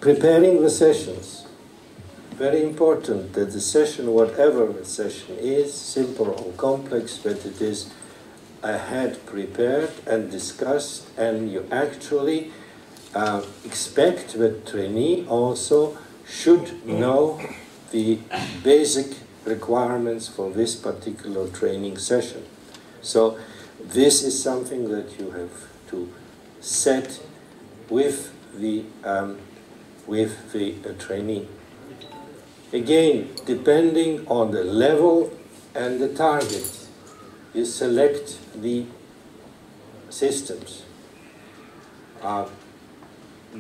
Preparing the sessions. Very important that the session, whatever the session is, simple or complex, that it is ahead prepared and discussed, and you actually expect that trainee also should know the basic requirements for this particular training session. So this is something that you have to set with the trainee. Again, depending on the level and the target, you select the systems.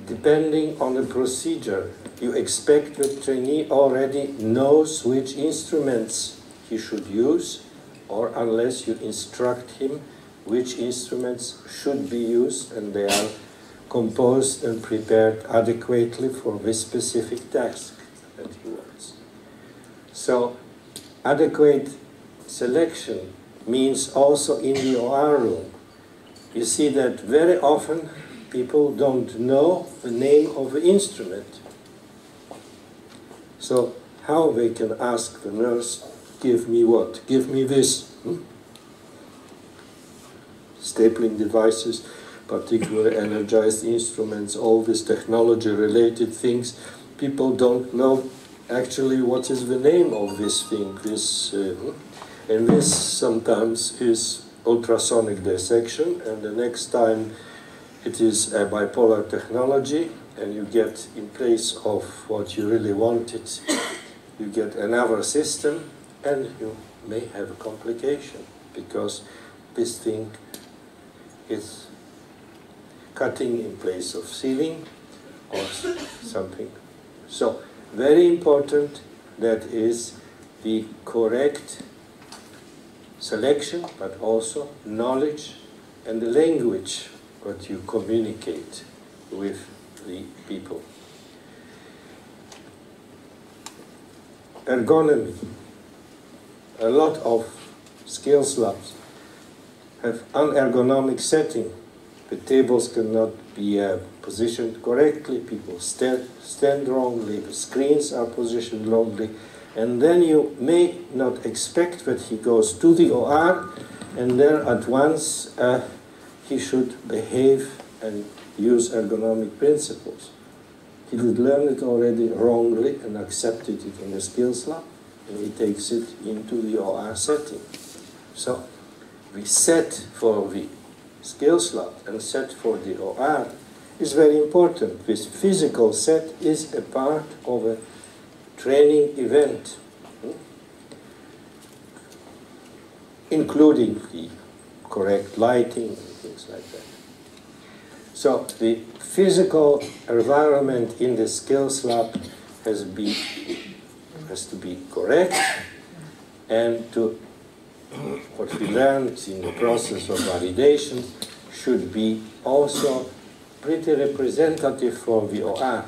Depending on the procedure, you expect the trainee already knows which instruments he should use, or unless you instruct him which instruments should be used, and they are composed and prepared adequately for this specific task that he wants. So, adequate selection means also in the OR room. You see that very often people don't know the name of the instrument. So how they can ask the nurse, give me what? Give me this. Stapling devices, particularly energized instruments, all these technology-related things. People don't know actually what is the name of this thing. And this sometimes is ultrasonic dissection, and the next time it is a bipolar technology, and you get, in place of what you really wanted, you get another system, and you may have a complication, because this thing is cutting in place of sealing or something. So, very important, that is the correct selection, but also knowledge and the language that you communicate with the people. Ergonomy. A lot of skills labs have unergonomic setting. The tables cannot be positioned correctly, people stand wrongly, the screens are positioned wrongly, and then you may not expect that he goes to the OR and there at once he should behave and use ergonomic principles. He did learn it already wrongly and accepted it in the skills lab, and he takes it into the OR setting. So we set for the skills lab and set for the OR is very important. This physical set is a part of a training event, including the correct lighting and things like that. So the physical environment in the skills lab has to be correct, and what we learned in the process of validation should be also pretty representative for the OR,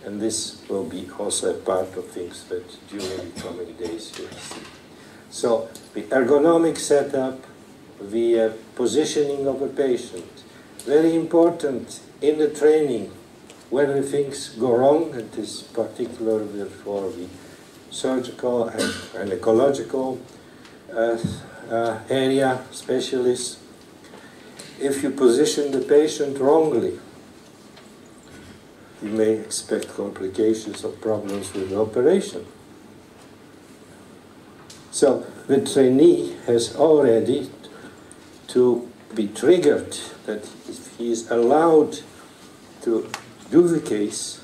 and this will be also a part of things that during the coming days you will see. So the ergonomic setup, the positioning of a patient, very important in the training. When things go wrong, it is particularly for the surgical and ecological area specialists. If you position the patient wrongly, you may expect complications or problems with the operation. So the trainee has already to be triggered that if he is allowed to do the case,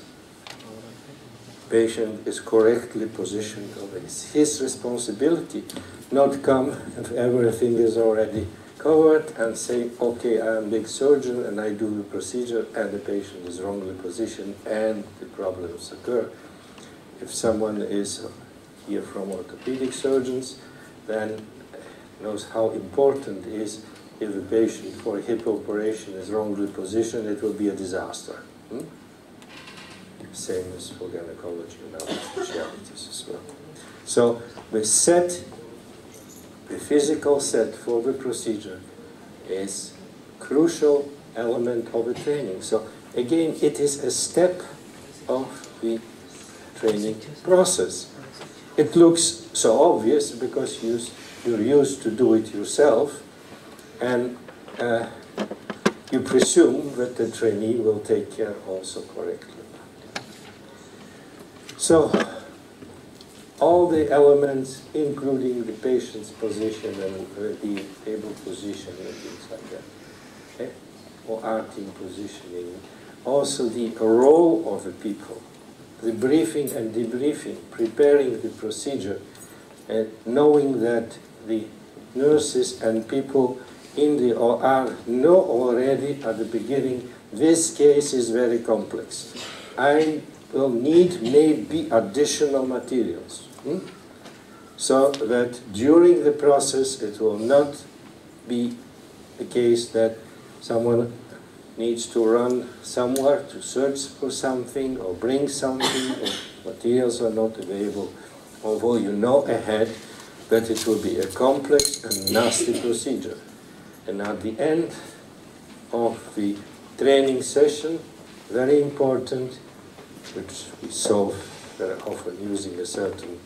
patient is correctly positioned, or it's his responsibility, not come if everything is already covered and say, okay, I am a big surgeon and I do the procedure, and the patient is wrongly positioned and the problems occur. If someone is here from orthopedic surgeons, then knows how important it is. If the patient for a hip operation is wrongly positioned, it will be a disaster. Same as for gynecology and other specialties as well. So the set, the physical set for the procedure is a crucial element of the training. So again, it is a step of the training process. It looks so obvious because you're used to do it yourself, and you presume that the trainee will take care also correctly. So, all the elements, including the patient's position and the table position and things like that, okay? Or arting positioning, also the role of the people, the briefing and debriefing, preparing the procedure, and knowing that the nurses and people in the OR know already at the beginning, this case is very complex. I will need maybe additional materials. So that during the process it will not be the case that someone needs to run somewhere to search for something or bring something, or materials are not available, although you know ahead that it will be a complex and nasty procedure. And at the end of the training session, very important, which we solve very often using a certain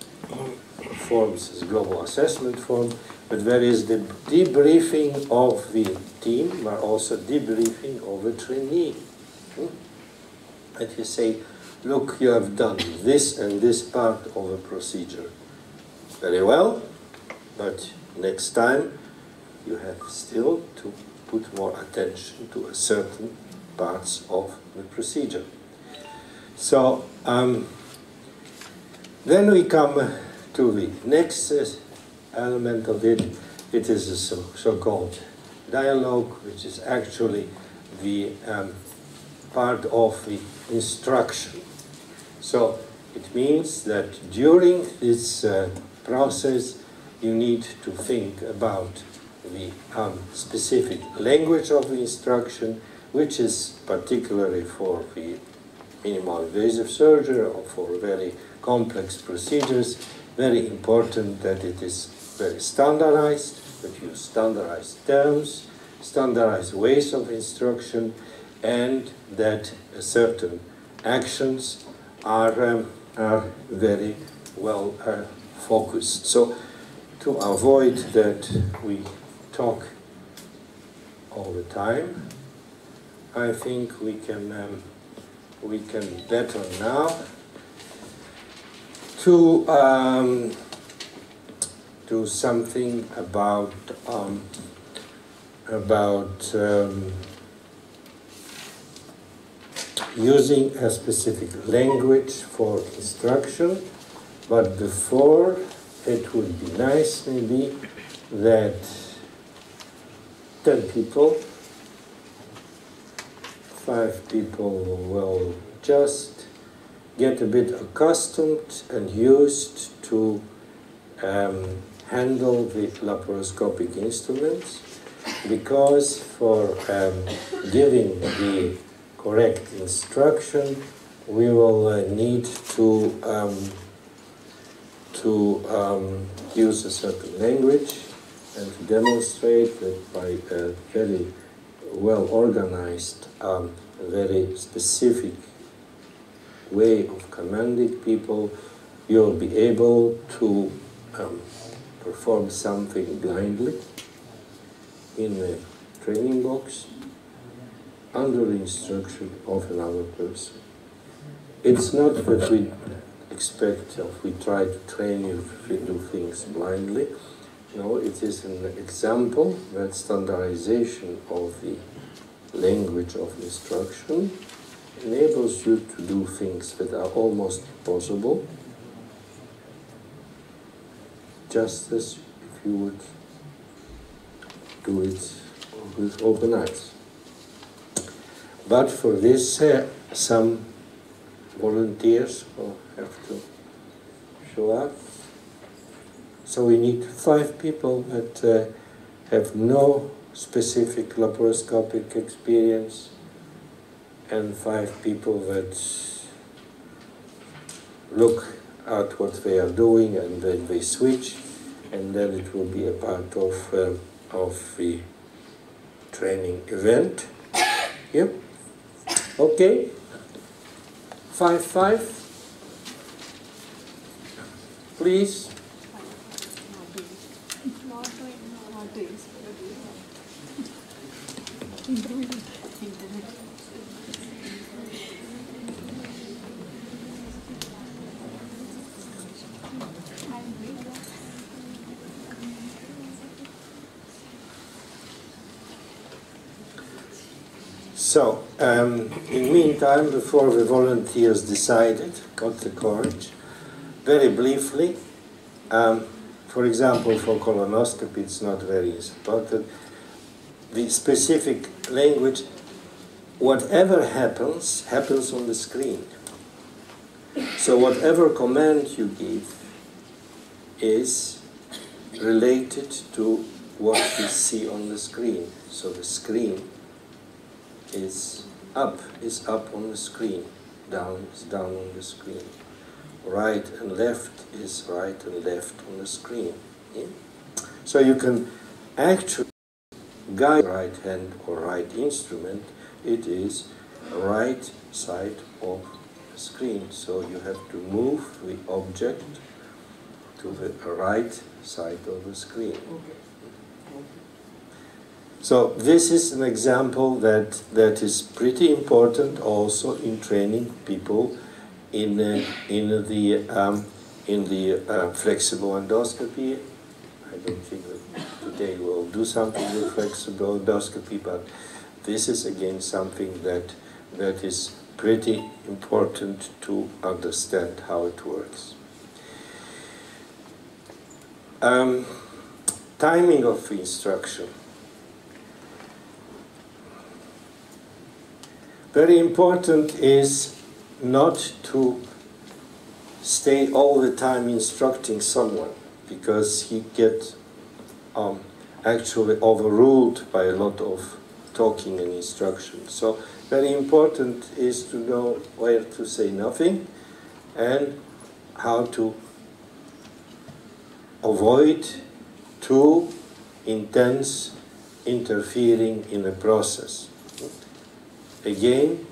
forms as global assessment form, but there is the debriefing of the team, but also debriefing of the trainee. And you say, look, you have done this and this part of the procedure very well, but next time you have still to put more attention to a certain parts of the procedure. So then we come to the next element of it. It is a so-called dialogue, which is actually the part of the instruction. So it means that during this process you need to think about the specific language of the instruction, which is particularly for the minimal invasive surgery or for very complex procedures, very important that it is very standardized, that you use standardized terms, standardized ways of instruction, and that certain actions are very well focused. So to avoid that we talk all the time, I think we can better now to do something about using a specific language for instruction. But before, it would be nice maybe that 10 people, 5 people will just get a bit accustomed and used to handle the laparoscopic instruments, because for giving the correct instruction we will need to use a certain language, and to demonstrate that by a very well organized, very specific way of commanding people, you'll be able to perform something blindly in a training box under the instruction of another person. It's not that we expect, if we try to train you to do things blindly. No, it is an example that standardization of the language of instruction enables you to do things that are almost impossible, just as if you would do it with open eyes. But for this, some volunteers will have to show up. So we need 5 people that have no specific laparoscopic experience, and 5 people that look at what they are doing and then they switch, and then it will be a part of the training event. Yep. Okay. 5-5, please. So, in the meantime, before the volunteers decided, got the courage, very briefly, for example, for colonoscopy, it's not very important. The specific language, whatever happens, happens on the screen. So whatever command you give is related to what you see on the screen. So the screen is up on the screen, down is down on the screen. Right and left is right and left on the screen. Yeah? So you can actually guide right hand or right instrument, it is right side of the screen. So you have to move the object to the right side of the screen. So this is an example that is pretty important also in training people in the flexible endoscopy. I don't think that today we'll do something with flexible endoscopy, but this is again something that is pretty important to understand how it works. Timing of instruction. Very important is not to stay all the time instructing someone, because he gets actually overruled by a lot of talking and instruction. So very important is to know where to say nothing and how to avoid too intense interfering in the process. Again,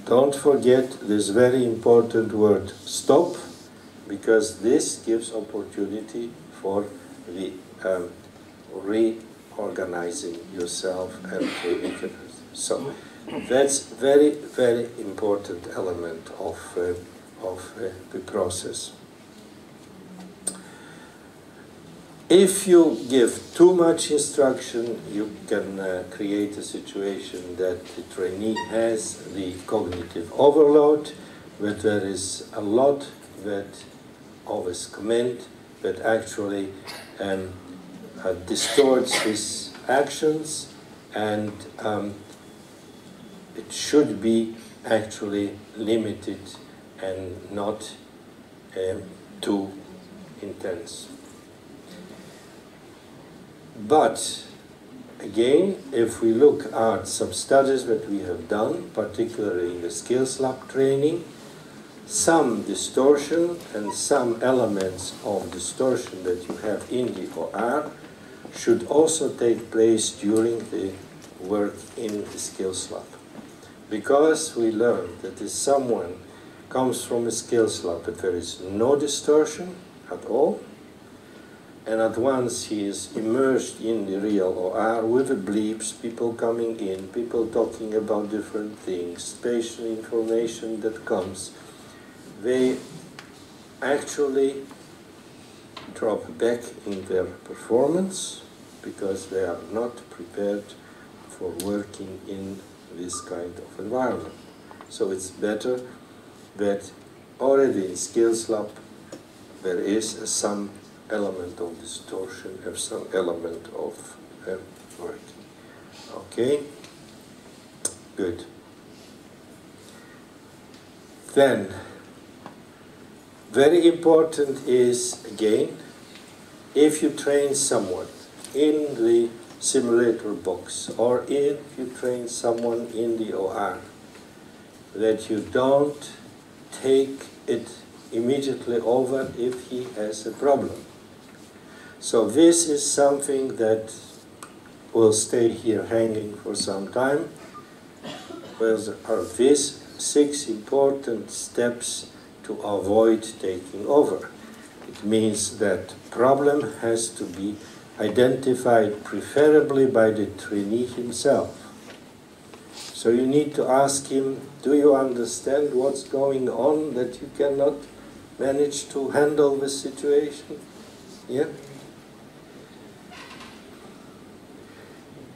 don't forget this very important word, stop, because this gives opportunity for the reorganizing yourself and so that's very, very important element of the process. If you give too much instruction, you can create a situation that the trainee has the cognitive overload, but there is a lot that of his command that actually distorts his actions, and it should be actually limited and not too intense. But again, if we look at some studies that we have done, particularly in the skills lab training, some distortion and some elements of distortion that you have in the OR should also take place during the work in the skills lab. Because we learned that if someone comes from a skills lab that there is no distortion at all, and at once he is immersed in the real OR with the bleeps, people coming in, people talking about different things, spatial information that comes, they actually drop back in their performance because they are not prepared for working in this kind of environment. So it's better that already in skills lab there is some element of distortion, have some element of working. Okay? Good. Then, very important is, again, if you train someone in the simulator box, or if you train someone in the OR, that you don't take it immediately over if he has a problem. So this is something that will stay here hanging for some time. Where are these 6 important steps to avoid taking over. It means that problem has to be identified preferably by the trainee himself. So you need to ask him, do you understand what's going on that you cannot manage to handle the situation? Yeah?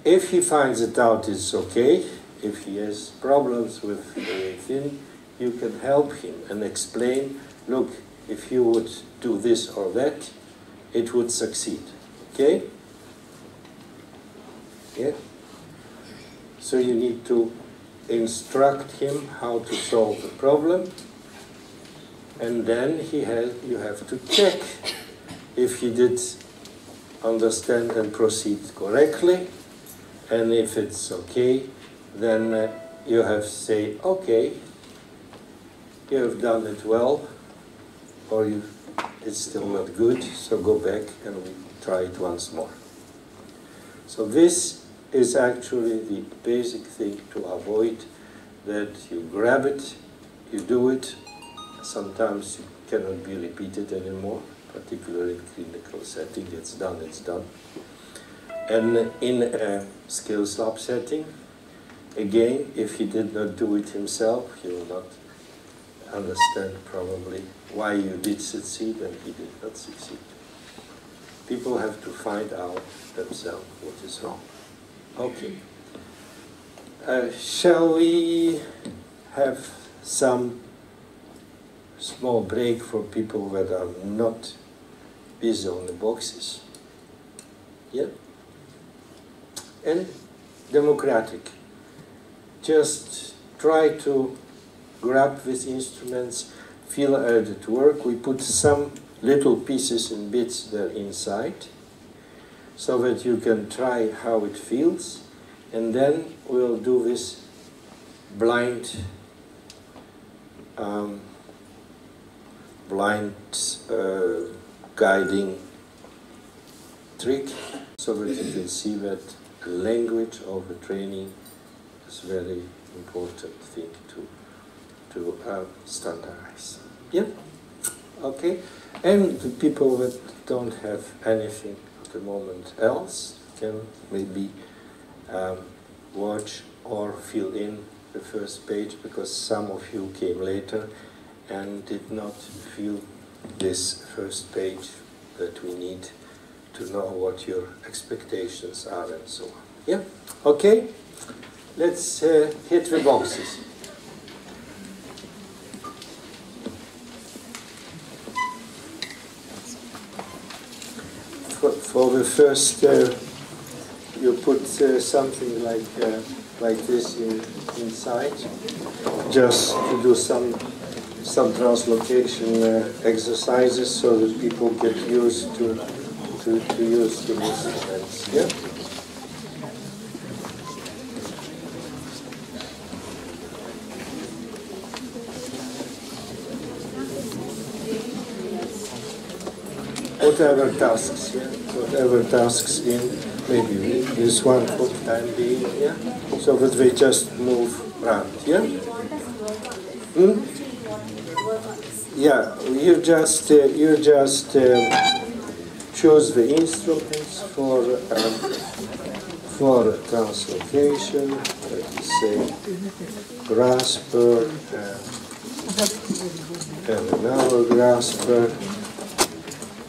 If he finds it out, it's okay. If he has problems with within, you can help him and explain, look, if you would do this or that, it would succeed. Okay? Yeah? So you need to instruct him how to solve the problem, and then you have to check if he did understand and proceed correctly, and if it's okay, then you have to say, okay, you have done it well, or it's still not good, so go back and we try it once more. So this is actually the basic thing to avoid, that you grab it, you do it, sometimes it cannot be repeated anymore, particularly in clinical setting. It's done, it's done. And in a skills lab setting, again, if he did not do it himself, he will not understand probably why you did succeed and he did not succeed. People have to find out themselves what is wrong. Okay. Shall we have some small break for people that are not busy on the boxes? Yeah? And democratic. Just try to grab these instruments, feel at work. We put some little pieces and bits there inside, so that you can try how it feels, and then we'll do this blind guiding trick, so that you can see that the language of the training is a very important thing to standardize. Yeah? Okay? And the people that don't have anything at the moment else can maybe watch or fill in the first page, because some of you came later and did not fill this first page that we need to know what your expectations are and so on. Yeah? Okay? Let's hit the boxes. For the first, you put something like this inside, just to do some translocation exercises, so that people get used to use the instruments. Yeah. Whatever tasks, yeah? Whatever tasks in, maybe this one for the time being, yeah? So that they just move around, yeah? Yeah, you just choose the instruments for translocation. Let's say grasper and another grasper.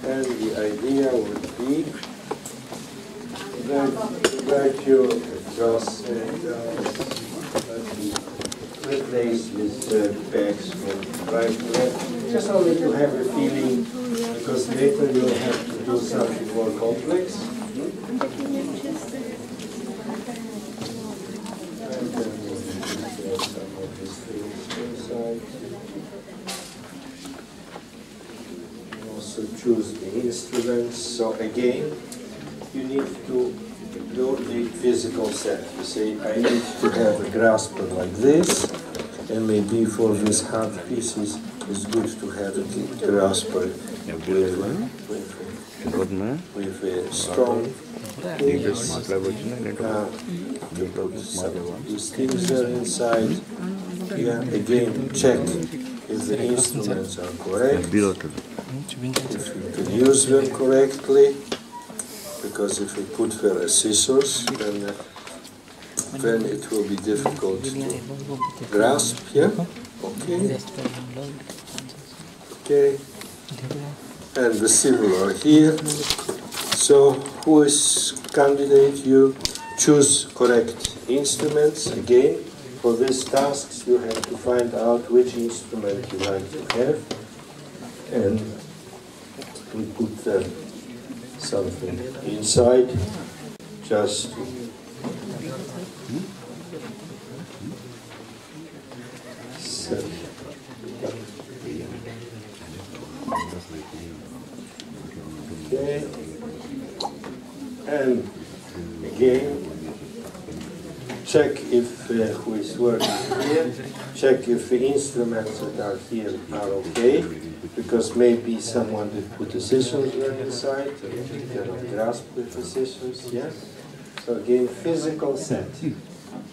And the idea would be that you just replace these bags from right to left, just only to have a feeling, because later you'll have to do something more complex. And then we'll put some of these things inside. Also choose the instruments. So again, you need to do the physical set. You say, I need to have a grasper like this, and maybe for these hard pieces, it's good to have a grasper with a strong these things are inside. Yeah, again, check if the instruments are correct, if you can use them correctly, because if you put the scissors, then it will be difficult to grasp. Yeah, okay. Okay, and the similar here. So, who is candidate? You choose correct instruments. Again, for these tasks, you have to find out which instrument you like to have, and we put something inside just to set. Okay, and again, check if who is working here, check if the instruments that are here are okay, because maybe someone did put the scissors inside and you cannot grasp with the scissors. Yes? So again, physical set.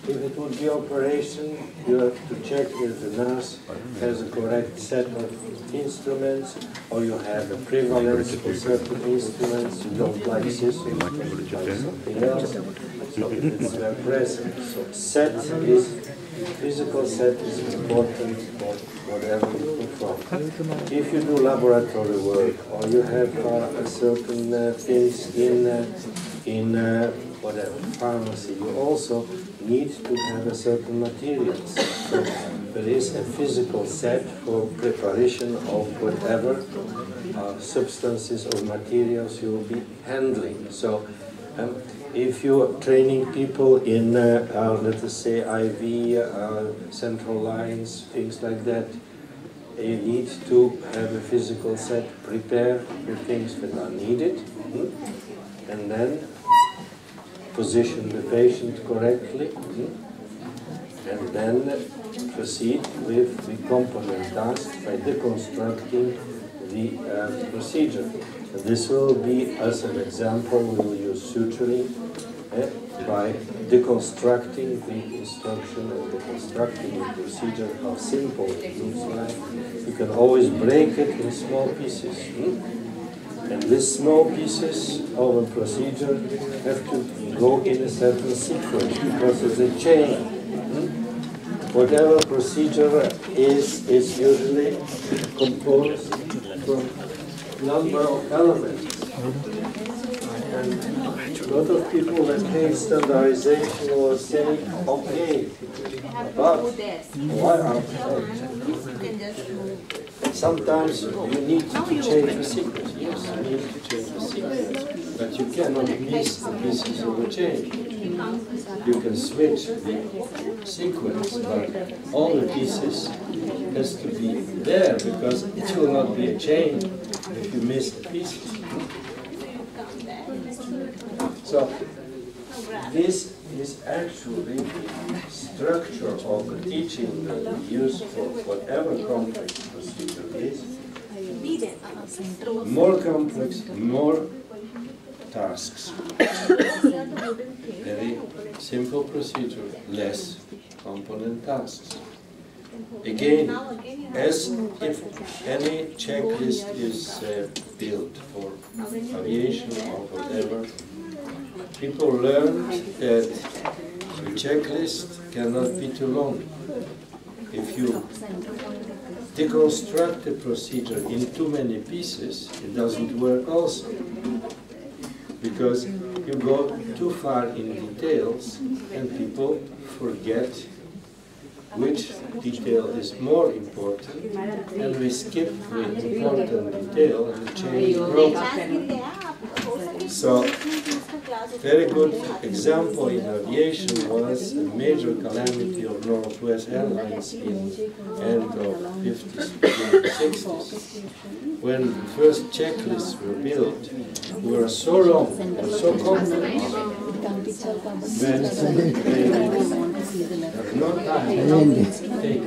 If it would be operation, you have to check if the nurse has a correct set of instruments, or you have a prevalence for certain instruments. You don't like scissors, you like something else. So if it's present, so set is, physical set is important for whatever you perform. If you do laboratory work, or you have a certain things in whatever pharmacy, you also need to have a certain materials. So there is a physical set for preparation of whatever substances or materials you will be handling. So if you are training people in, let us say, IV, central lines, things like that, you need to have a physical set, prepare the things that are needed, and then position the patient correctly, and then proceed with the component task by deconstructing the procedure. And this will be, as an example, we will use suturing by deconstructing the instruction and deconstructing the procedure, how simple it looks like. You can always break it in small pieces. And these small pieces of a procedure have to go in a certain sequence because it's a chain. Whatever procedure is usually composed from a number of elements. And a lot of people that hate standardization will say, okay, but why are sometimes you need to change the sequence. Yes, you need to change the sequence. But you cannot miss the pieces of the chain. You can switch the sequence, but all the pieces has to be there because it will not be a chain if you miss the pieces. So this is actually the structure of the teaching that we use for whatever complex procedure is. More complex, more tasks. Very simple procedure, less component tasks. Again, as if any checklist is built for aviation or whatever, people learn that the checklist cannot be too long. If you deconstruct the procedure in too many pieces, it doesn't work also. Because you go too far in details and people forget which detail is more important, and we skip the important detail and the change growth. So, very good example in aviation was a major calamity of Northwest Airlines in end of 50s, beginning 60s. When the first checklists were built, they were so long and so complex that they have no time to take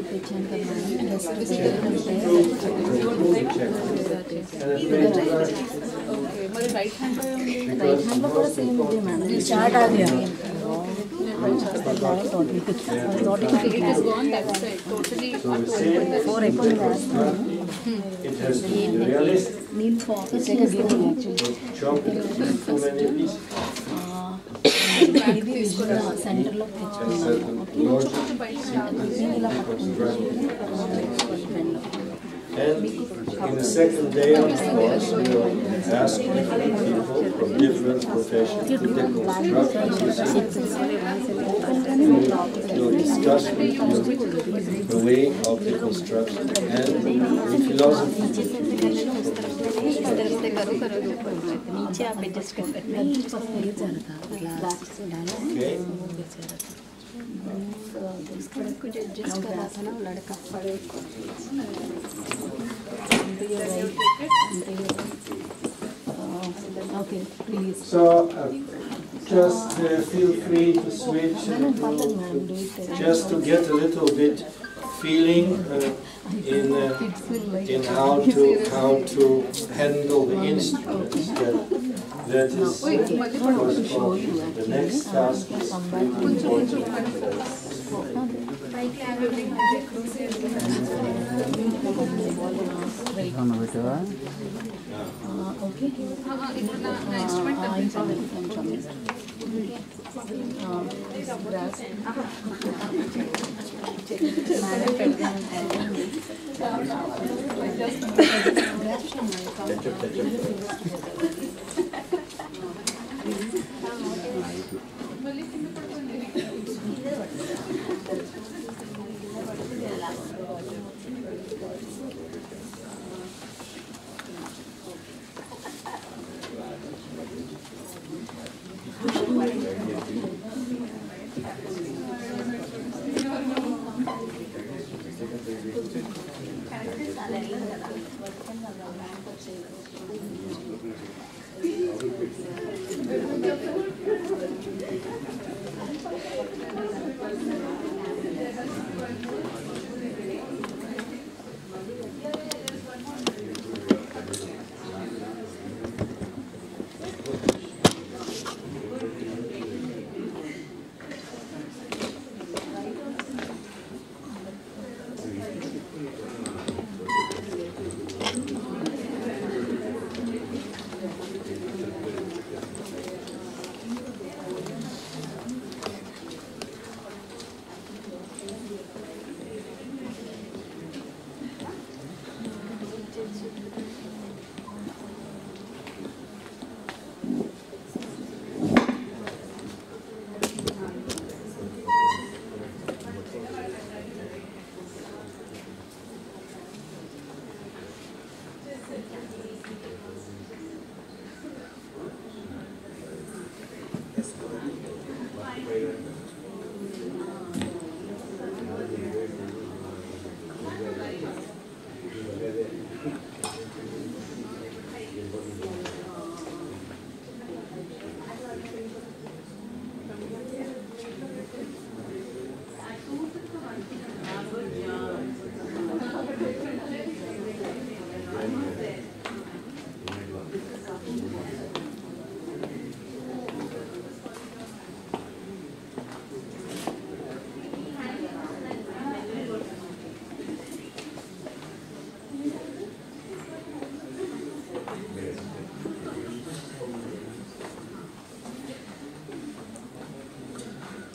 right hand पर same start आ गया has gone that side, totally. So the same it has to be realistic. Chop it into too many pieces. Center లో And in the second day, of course, we will ask people from different professions to deconstruct to discuss with you the way of deconstruction and the philosophy. Okay. Okay, please. So just feel free to switch just to get a little bit feeling in how to handle the instruments. That is, of course, the next task is really important.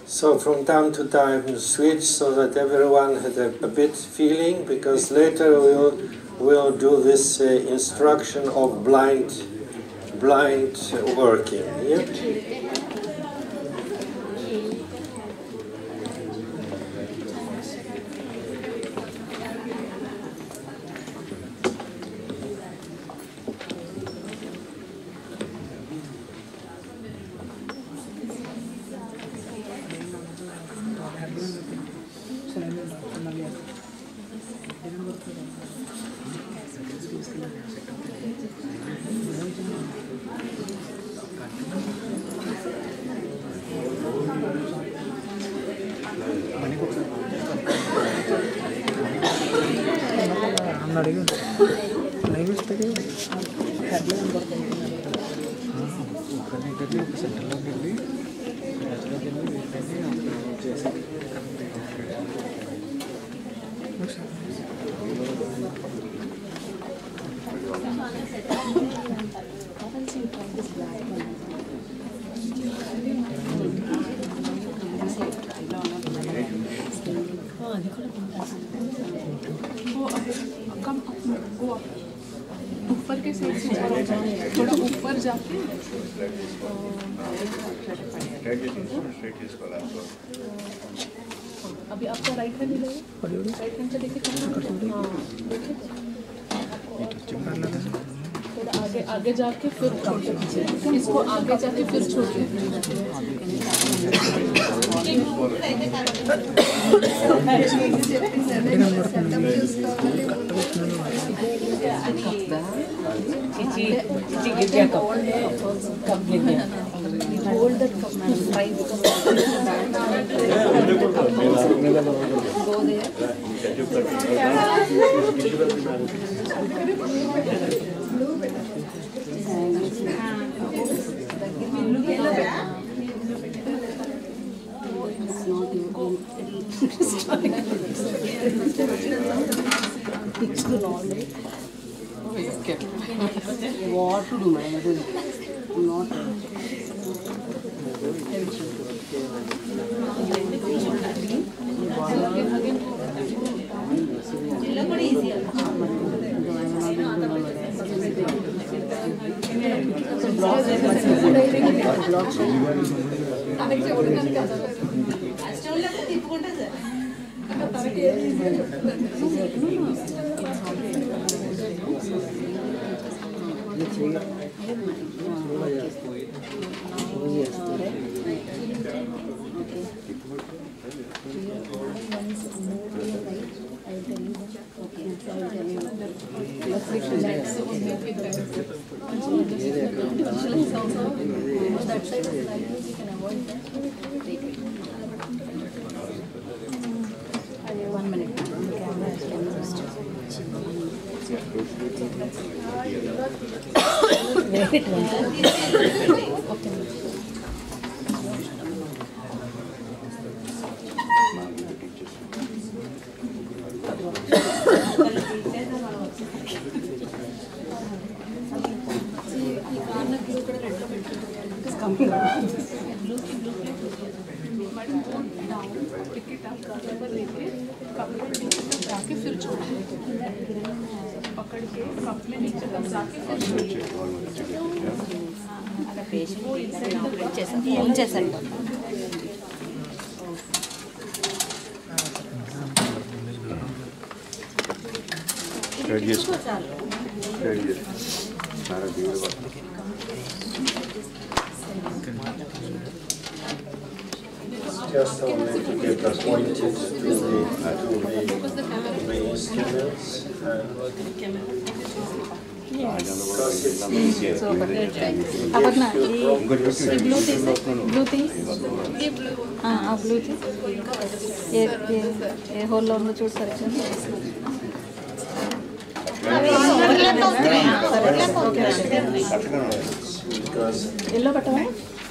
So from time to time switch so that everyone had a bit feeling, because later we'll do this instruction of blind working. Yeah? ऊपर के side से थोड़ा ऊपर जाके अभी आपका right hand मिलेगा, right hand से देखिए थोड़ा आगे आगे जाके फिर छोड़िए, इसको आगे जाके फिर छोड़िए। Hold that cup, madam. Try because go there. What to do, man? It is not. जाके फिर छोड़िए, पकड़ के कप में नीचे तक जाके फिर छोड़िए। Just only to get acquainted to the instruments. Because it's easier. Aparna, blue thing. हाँ blue thing. ये whole लोग चूड़ सकते हैं. Because Yellow button.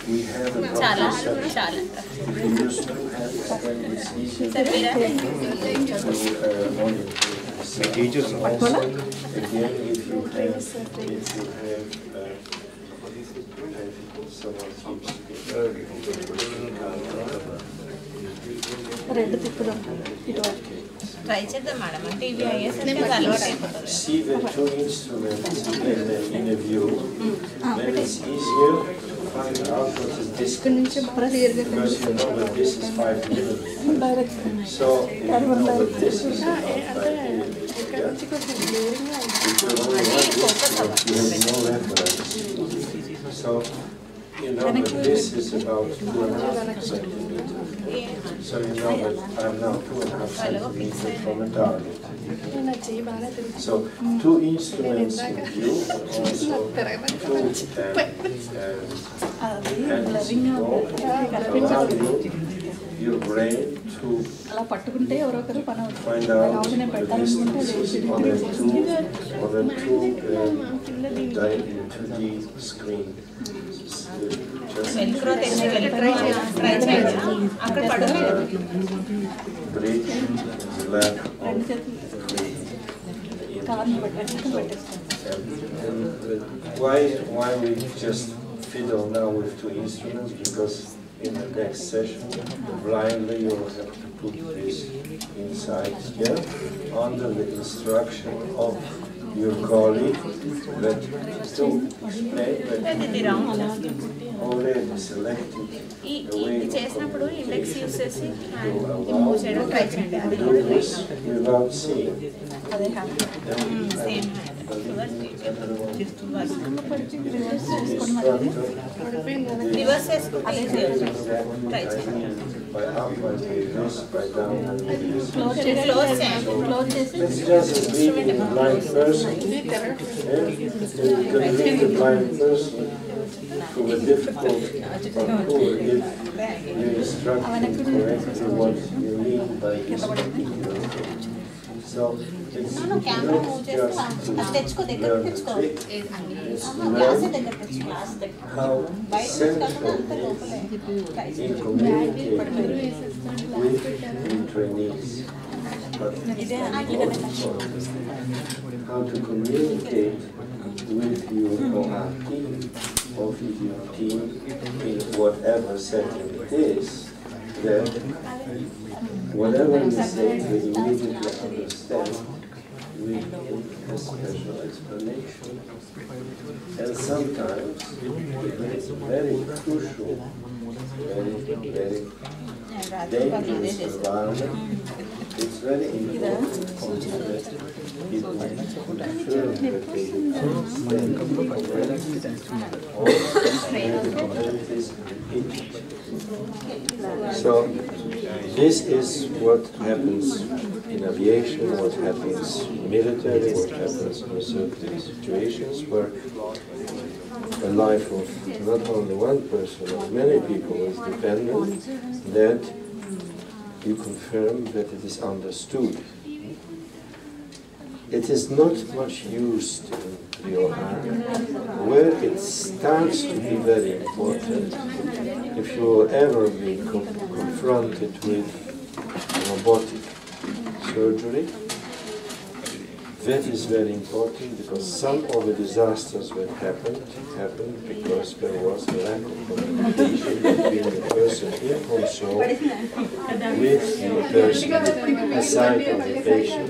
we have a process that if you use two hands, then it's easier to monitor. Also, again, if you have someone keeps Red tippuda. Try cheddar, madam. TV IS and see the two instruments in a view. Then it's easier to find out what the distance. Because you know that this is 5 millimeters. So if you know that this is about 5 millimeters, if you only have this, you have no reference. So you know that this is about 2.5 centimeters. So you know that I'm now 2.5 centimeters from a target. So two instruments in view, also two hands involved, allow your brain to find out the distances on the 2D screen. just velcro తెచ్చి velcro try చేయండి అక్కడ పడలేదు breathe, relax, why we just fiddle now with two instruments? Because in the next session, blindly you will have to put this inside here under the instruction of your colleague that to explain that already selected the way ఇది చేసినప్పుడు index use చేసి to move చేయడం try చేయండి అది do this without seeing. అదే same reverse చేసుకుంటే try చేయండి By up, by this, by down. Close చేయండి క్లోజ్ చేసి It's just reading the blind person. Yeah? You can read the blind person through a difficult parcours if you instruct him correctly what you mean by this particular thing. So it's camera move not చేసి just అది తెచ్చుకో to దగ్గర learn a తెచ్చుకో trick, it's to glass learn దగ్గర తెచ్చుకో glass దగ్గర how బయట central అంత లోపలే ట్రై in చేయండి communicating with the trainees. But ఇదే also how to communicate with your team or with your team in whatever setting it is, that whatever you say they immediately understand with a special explanation. And sometimes it's very crucial, very dangerous environment. It's very important also that people confirm that they understand also. So this is what happens in aviation, what happens in military, what happens in certain situations where the life of not only one person, but many people is dependent, that you confirm that it is understood. It is not much used in real art. Where it starts to be very important, if you will ever be confronted with robotic surgery, that is very important because some of the disasters that happened because there was a lack of communication between the person in console with the person aside of the patient.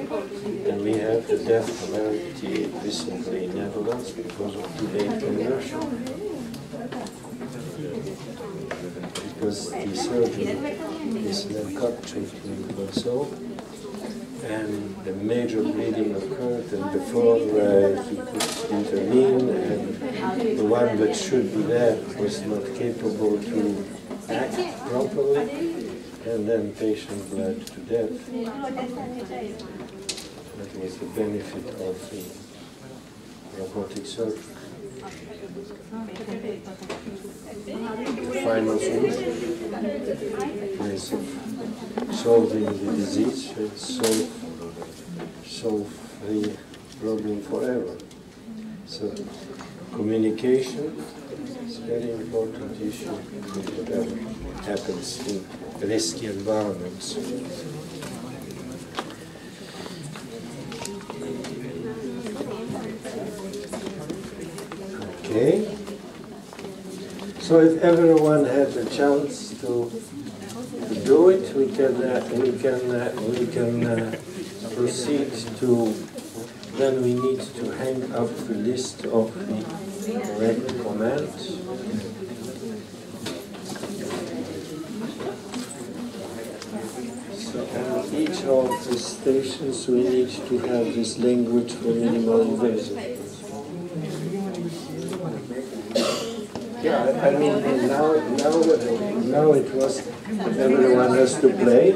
And we have the death penalty recently in Netherlands because of delayed conversion. Because the surgeon is in a cut treatment console. And the major bleeding occurred, and before he could intervene, and the one that should be there was not capable to act properly, and then patient bled to death. That was the benefit of the robotic surgery. The final solution is solving the disease, solve the problem forever. So communication is a very important issue with whatever happens in risky environments. Okay. So if everyone had a chance to do it, we can proceed to. Then we need to hang up the list of the correct commands. So on each of the stations we need to have this language for minimal invasive. Yeah, I mean, now it was everyone has to play.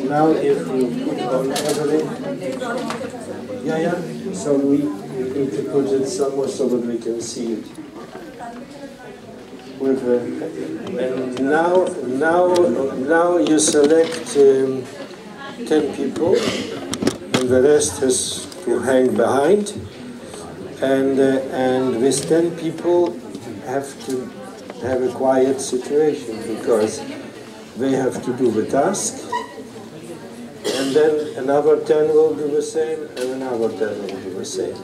Now if we put on everything, yeah. So we need to put it somewhere so that we can see it. And now you select 10 people, and the rest has to hang behind. And with 10 people, have to have a quiet situation because they have to do the task, and then another 10 will do the same, and another 10 will do the same.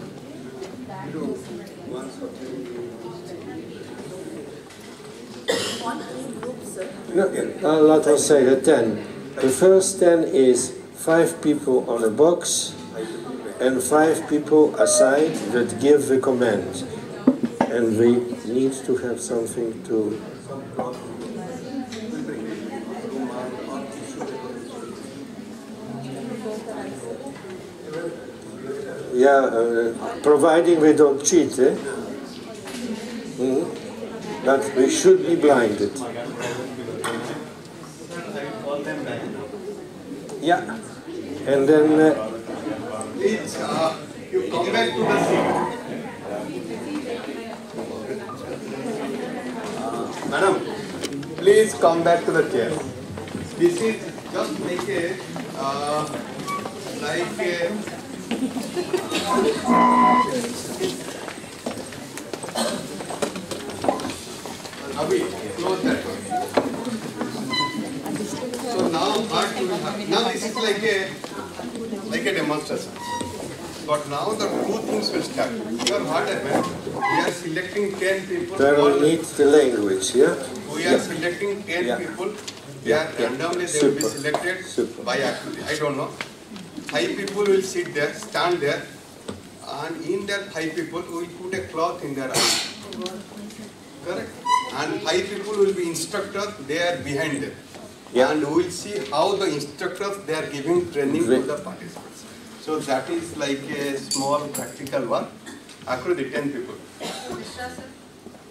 No, let us say the 10. The first 10 is 5 people on a box and 5 people aside that give the command. And we need to have something to... Yeah, providing we don't cheat, eh? But we should be blinded. Yeah, and then... Please, you come back to the seat. Madam, please come back to the chair. This is just make a, like a... Abhi, close that one. So now this is like a demonstration. But now the two things will start. Here what happened? We are selecting 10 people. Then we need the language, yeah? We are selecting 10 people. They are randomly they will be selected by activity. I don't know. 5 people will sit there, stand there, and in that 5 people we will put a cloth in their eyes. Correct? And 5 people will be instructors, they are behind them. Yeah. And we will see how the instructors they are giving training to the participants. So that is like a small practical one. Akriti, 10 people.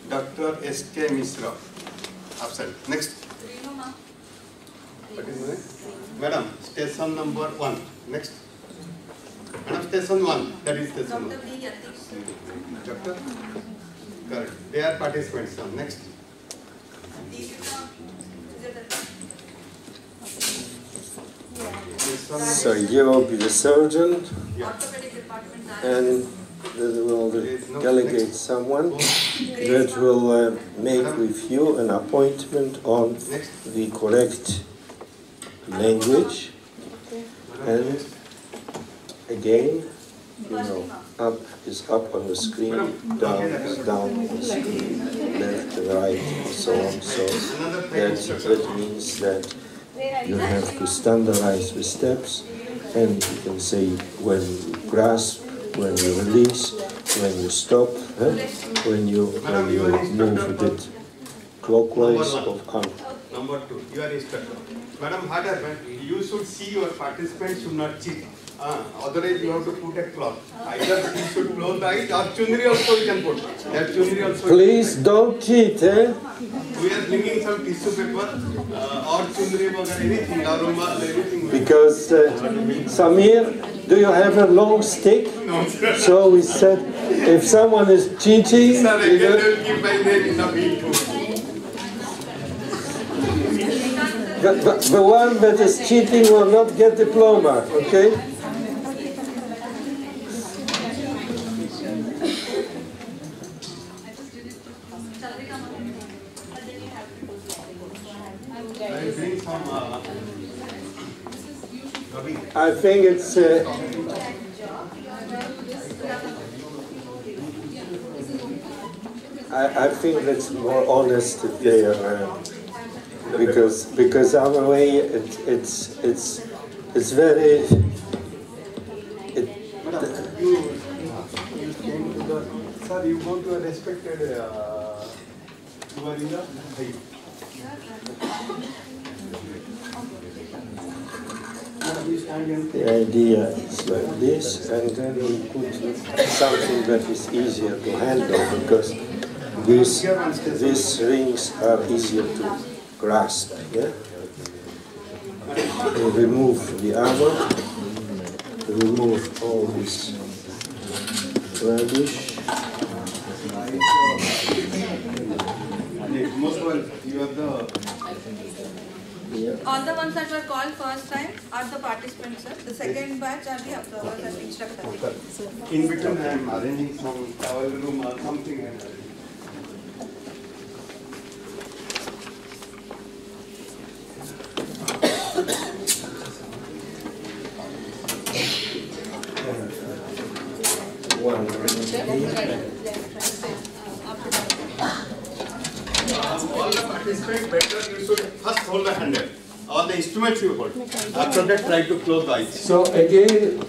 Dr. S.K. Misra. Absent. Next. What is the name? Madam, station number 1. Next. Madam, station 1. That is station 1. Doctor? Correct. They are participants. Next. So you will be the surgeon, and we will delegate someone that will make with you an appointment on the correct language. And again, you know, up is up on the screen, down is down on the screen, left and right, and so on. So that means that you have to standardize the steps, and you can say when you grasp, when you release, when you stop, when you move a bit clockwise or up. Number 2, you are instructor. Madam, what happened? You should see your participants should not cheat. Otherwise, you have to put a cloth. Either you should close the eyes or chundri also you can put. That chundri also. Please don't cheat, eh? We are bringing some tissue paper or chundri or anything, or rumal, anything. Because Samir, do you have a long stick? No, sir. So we said, if someone is cheating, Sir, I will keep my name in the bill too. the one that is cheating will not get diploma, okay? I think it's I think that's more honest there, because our way it's very. You came to the sir. You go to a respected. You are in the height. The idea is like this, and then we put something that is easier to handle, because these rings are easier to grasp. Yeah? We remove the other, remove all this rubbish. Most well, you are the. Yeah. All the ones that were called first time are the participants, sir. The second batch are the observers and instructors. In between, I am arranging some towel room or something. One. All the participants, better you should first hold the handle. All the instruments you hold. After that, try to close the eyes. So again,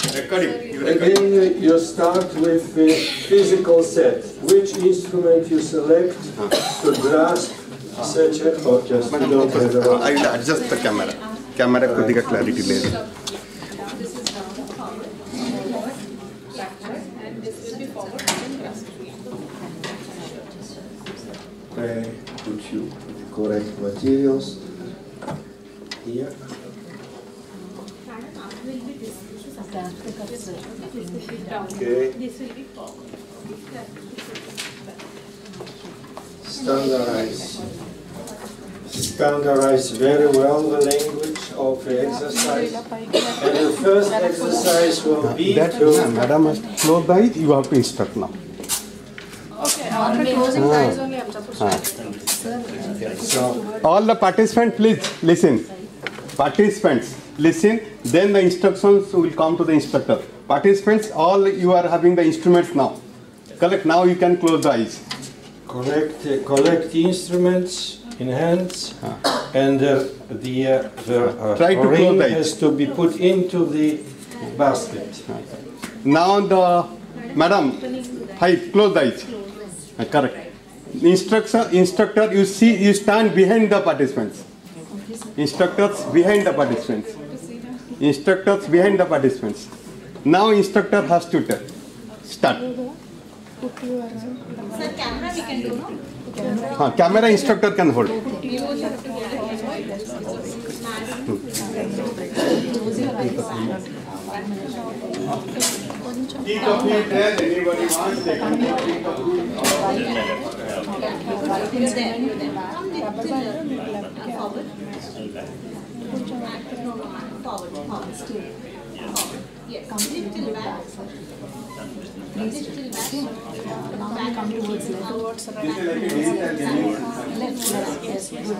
again, you start with the physical set. Which instrument you select to grasp such a object? You don't have the I will adjust the camera. Camera को दिखा clarity ले. Put you the correct materials here. Okay. Standardize very well the language of the exercise. And the first exercise will be Madam must close the eyes. You have to instruct now. Okay, after closing the eyes only after So, All the participants, please listen. Participants, listen. Then the instructions will come to the instructor. Participants, all you are having the instruments now. Collect. Now you can close the eyes. collect instruments in hands, and the Try to ring close the eyes. has to be put into the basket. Now the madam, hi, close the eyes. Correct. Instructor, you see, you stand behind the participants. Instructors behind the participants. Instructors behind the participants. Now instructor has to start. Sir, camera we can do, no? Camera instructor can hold. Tea coffee there, anybody wants, they can take tea coffee. Forward. Forward. Still. Yes. Little back. Little back. Now come towards left. towards right. This is like a digital game. Left, yes, good.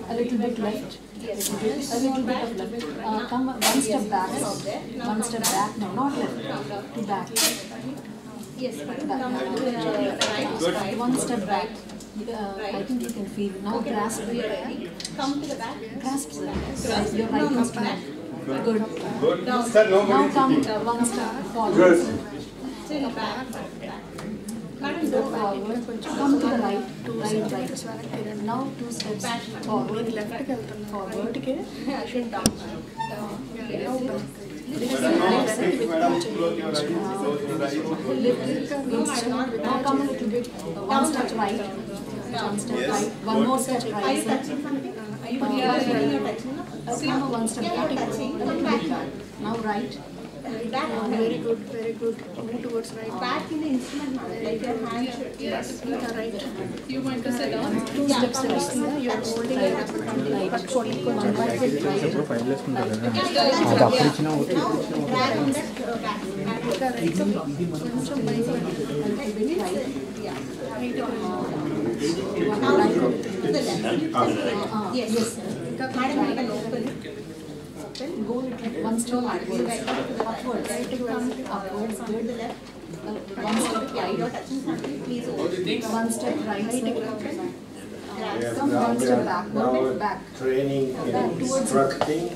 A little bit left. Yes. A little bit of left. Come one step back. One step back. No, not left. To back. Yes. Back. Right. One step back. I think you can feel. Now grasp. Come to the back. Grasp the your right instrument. Good. Good. Sir, Now nobody come sitting. one step forward. Good. Still back. Go forward. Come to the right. Right. Now two steps forward. Forward. Madam, close your eyes. Close your eyes. Now come a little bit. One step right. One step right. One more step Are you right. touching something? Are you touching? Come one step back. Now right. Back. Very good, very good. Move towards right. Back in the instrument, like your hand should. Yes, right. You want to sit down? Two steps right. You are holding it right. One right. Back in the back. Now to the left. Yes. Madam, you can open it. Go one step upwards. Upwards. Upwards. Good. One step right. Please open. One step right. Come Now one we step are backward. Back. training in instructing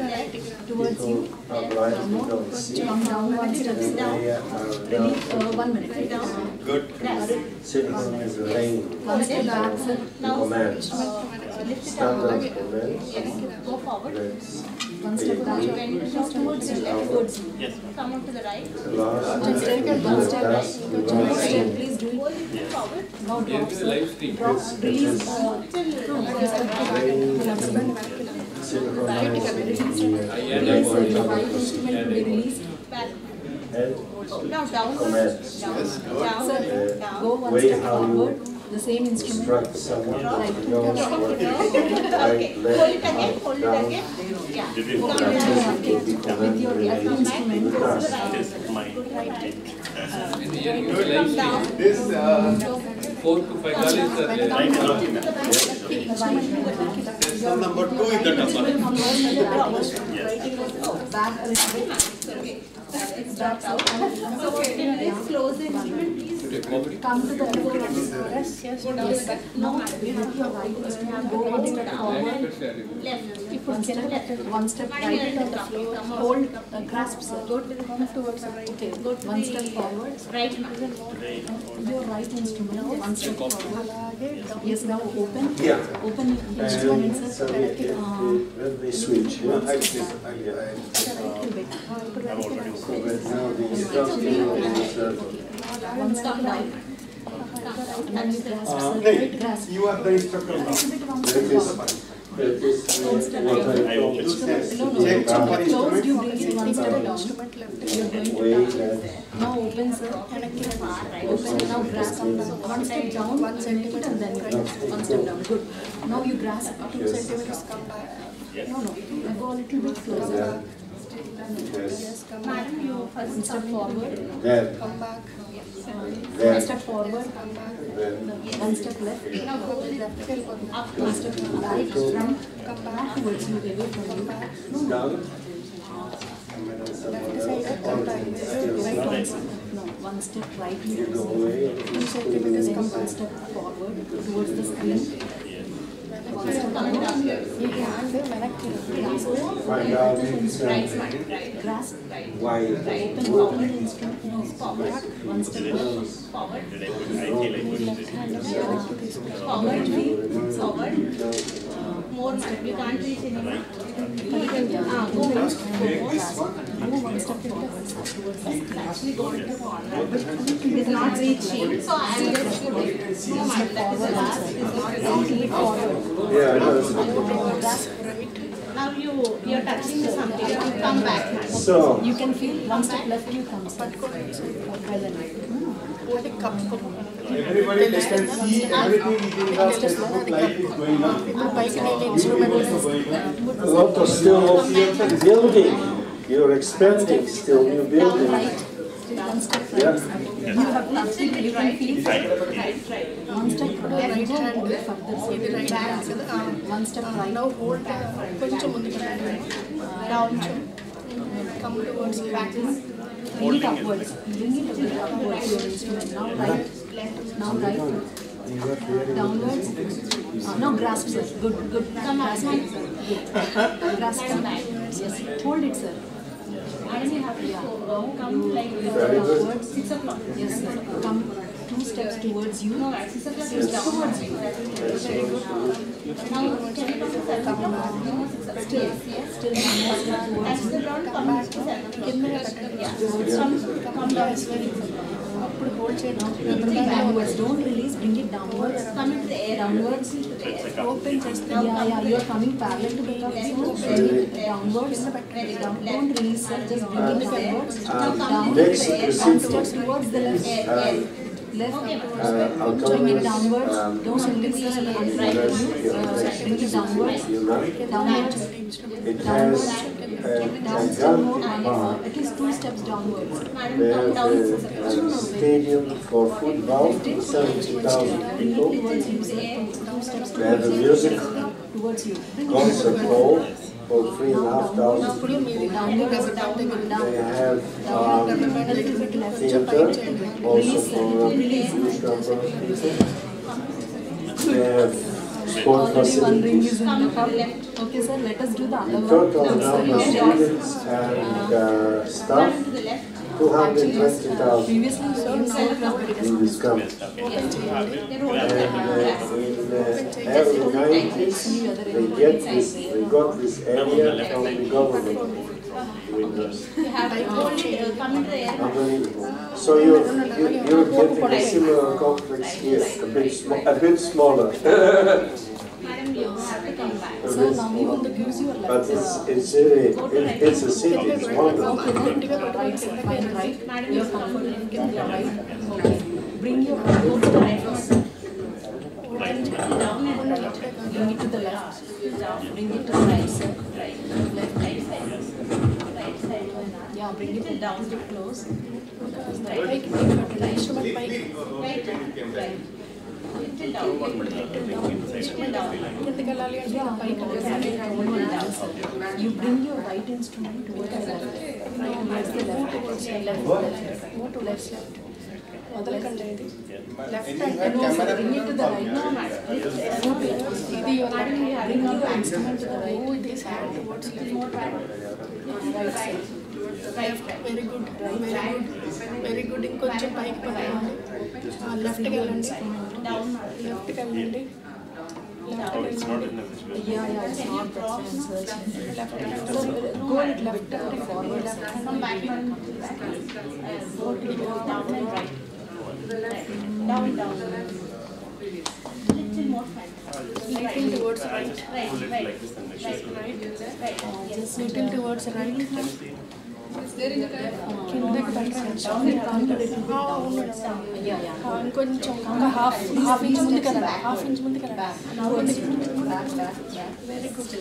Towards people you. are blind who don't see. Come down one step. They are Release. 1 minute. Good. sitting with the language. One step back. Commands. Lift it up. Standard commands. Go forward. That's One step back. Towards the left. Towards you. Come on to the right. the last One step right. One step. Please do it. Hold it forward. Now drop. Drop. Release. synchronize the Right instrument to be released. Back. and Now down. commands. Down. Go one Way step how you forward. The same instrument. Instruct someone Right. who knows what Okay. right, Hold it left, again. up, Hold it down. again. Yeah. With your left instrument. Come down. This 4 to 5 dollars are there. so number 2 is the number. Back a little bit. Straps out. Okay, can you please close the instrument, please? Come to the left. Yes, yes. No, you have your right instrument. Go one step forward. One step right on the floor. Hold, grasp, sir. Go towards the right. Okay, one step forward. Right. Your right instrument. One step forward. Yes, now open. Yeah. Open your instrument, And sir. so when we switch, yeah, One I step see. back. A little bit. So right now the instruction is One step right. Now you grasp, sir. Hey, Grasp. you are the instructor now. that is what I told you. Check for Closed, you instrument. bring it one step down. You're going to Way down. that Now open, sir. Open, now grasp. One step down, 1 centimeter, and then one step down. Good. Now you grasp 2 centimeters, come back. No, go a little bit closer. yes. Madam, you one step forward. Then, Come back. One then, step forward. then. One step left. One step right. Come back towards you, away from you. Down. No, one step right. You go away. 2 centimeters, come one step forward towards the screen. One step down. Find out it's Grasp. why Open the instrument. No, forward. One step left. Forward. More, you can't reach anymore. Go Move one step forward towards the screen. actually go into forward. It is not reaching. So I am just no matter that is the last. It is not Forward. Yeah, no, Grasp. now you're touching the something. You come back. so You can feel one step left, you come. Everybody they can see everything is in the Facebook life is going on. YouTube is also going on. a lot of still of building. You're expanding, still new building. One step right. Yeah. You have nothing, you can feel one step right hand further. One step right. Now hold down. Come towards you. Bring it upwards. Bring it a bit upwards, your instrument. Now right. Now right. Downwards. Now grasp, sir. Good. Grasp it, sir. Good. Grasp it. Yes. Hold it, sir. Yeah. Come like Very good. Upwards. 6 o'clock. Yes, sir. Come 2 steps towards you. No, 6 o'clock is down. Towards you. Now can you come to 7 o'clock? No, 6 o'clock. Yes. Still one more step Touch towards the you. ground, come back to 7 o'clock. Yeah. Come down. Upward hold it. Bring it downwards. Don't release. Bring it downwards. Come into the air. Downwards. Open just Yeah. You are coming parallel to the cup. Bring it downwards. Don't release, sir. Just bring it downwards. Down. Next One procedure. step towards the left. Left. I'll Bring it come downwards. Don't release, sir. Bring it downwards. Downwards. It has a gun At least 2 steps downwards. They have a stadium for football, 70,000 people. Towards you, sir. 2 steps They have a music towards you. concert hall for 3,500. Downwards. They have A little bit left. theater, also for huge number of people. They have sport Already one ring facilities. is in the cup. Okay, sir, let us do the other In one. total number of students and staff, 220,000 Previously, you saw in this country. And in early 90s, they got this area from the government. You have to only come into the air. Unbelievable. So you're getting a similar complex here, a bit smaller. Madam, you have to come back. So now you want to use your But left. it's really, it's a city, it's wonderful. Right, sir, fine, right. Madam, You're you come comfortable. in. Yeah, right. Okay. Bring your right to the right. Down and right. Bring it to the left. Bring it to the right, sir. Left. Right side. Right side. Yeah, bring it down to close. Right. Right. Right. Little down. Little down. Yeah, you bring your right instrument towards the left. right, that's the left, move towards left. Left and bring it to the right. Bring your instrument to the right. Move this hand towards left. Right side. Left. Very good. Very good. ఇంకొంచెం పైకి పట్టుకోండి. Left కి వెళ్ళండి. Left కి వెళ్ళండి. Yeah, it's not left. Go with left forward. Come back. Go to down and right. Down. Little more front. Little towards right. Right. Just little towards right. ఇంకొంచెం half inch ముందుకు very good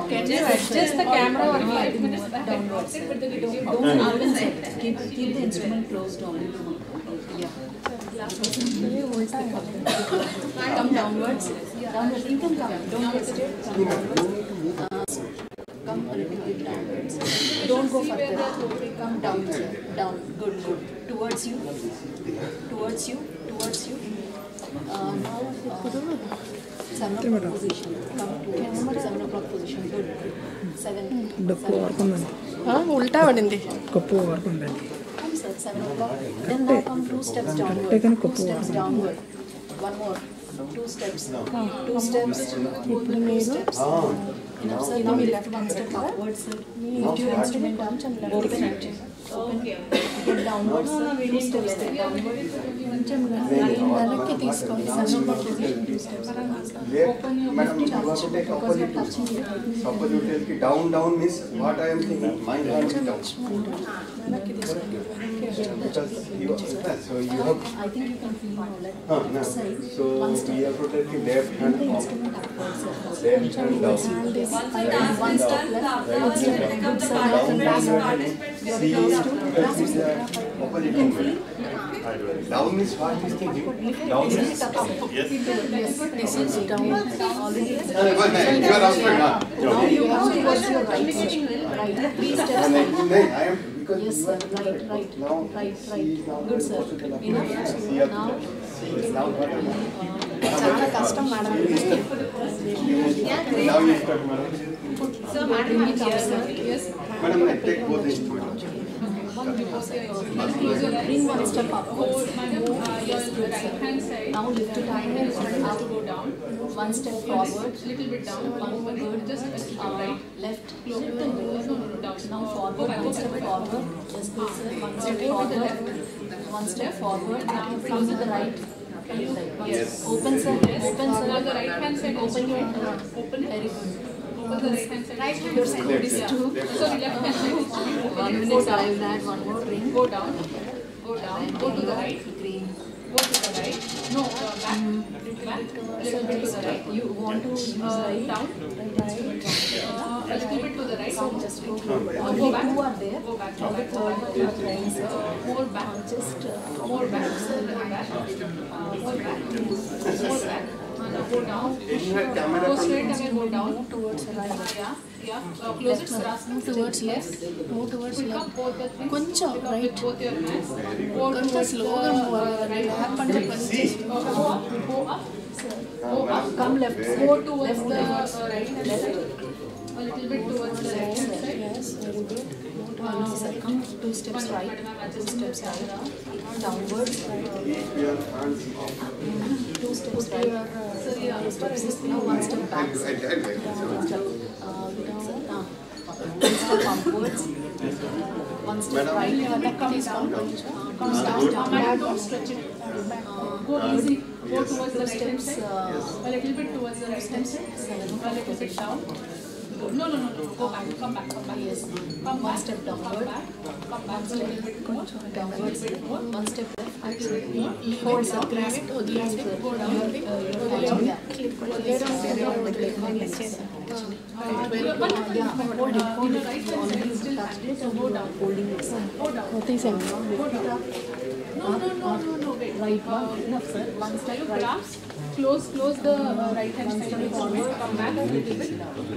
Can you adjust the camera or 5 minutes downwards? Don't keep the instrument closed only. Yeah. Come downwards. You can come. Don't get straight. Come a little bit downwards. Don't go further. Come down. Good. Towards you. Now. 7 o'clock position. Come to 7 o'clock position. Good. 7. उल्टा पड़ेंगे. कप्पू और पंडे. Come sir, 7 o'clock. Then now come 2 steps downward. 2 steps downward. One more. 2 steps. 2 steps. 2 steps. Enough sir. Now you left 1 step upwards sir. Put your instrument down. Open it. Get downwards sir. 2 steps downward. వెనక్కి తీసుకోండి. 7 o'clock position. 2 steps. Open your left touch because you are touching it. Suppose you tell me down means what I am thinking. My hand is down. వెనక్కి తీసుకోండి. Because so you have. I think you can feel now left side. So we have to take the left hand The up. instrument upwards sir. Left hand down. One step left. Good sir. See, opposite movement. Down is what is thinking. Down is Yes, this is down already. you are outside now. Now you have to watch your right. 3 steps. I am because Yes sir. Right. Good sir. Enough. Now. చాలా కష్టం madam. Now you start, madam. Bring it up sir. Yes. Madam, I take both instruments. Bring 1 step upwards. Yes, good sir. Now lift it up. Go down. 1 step forward. Little bit down. Good. Just right. Left. No, down. Now forward. 1 step forward. Yes, good sir. 1 step forward. 1 step forward. Come to the right. Yes. Open sir. Open sir. On the right hand side. Open your. Open it. Very good. Open the right hand side. Right hand. Your side is 2. Sorry, left hand side is 2. 1 minute. I'll add 1 more ring. Go down. Go to the right. Green. Go to the right. No, back. Little bit to the right. You want to use right? Down. Right. A little bit to the right. Just go. Go back. 2 are there. Go back. Now the third one are trying sir. More back. Just More back. More back. More back. More back. Now go down. Go straight away. Go down. move towards right. Yeah. Close it. Move towards left. Move towards Pick up left. both the things. కొంచెం Pick up right. with both your hands. Go కొంచెం towards స్లోగా move అవ్వాలి. Lap అంటే Go up. Go up. Go up. Come left. Go towards the right hand side. A little bit towards the right hand side. Yes, very good. Come 2 steps right. 2 steps right. Downwards. Your hands. 2 steps right. 2 steps. Now 1 step back. I did like this. 1 step. 1 step upwards. 1 step right. Come down. Don't stretch it. Go easy. Go towards the right hand side. A little bit towards the right hand side. A little bit down. No. Go back. Come back. Yes. Come 1 back. step downward. Come back. A little bit more. Downwards. 1 step left. Hold up, grab it, go down. Holding it. No, wait. Right one, enough sir. One step You right. grasp, close the right hand side of the forward, come back a little bit,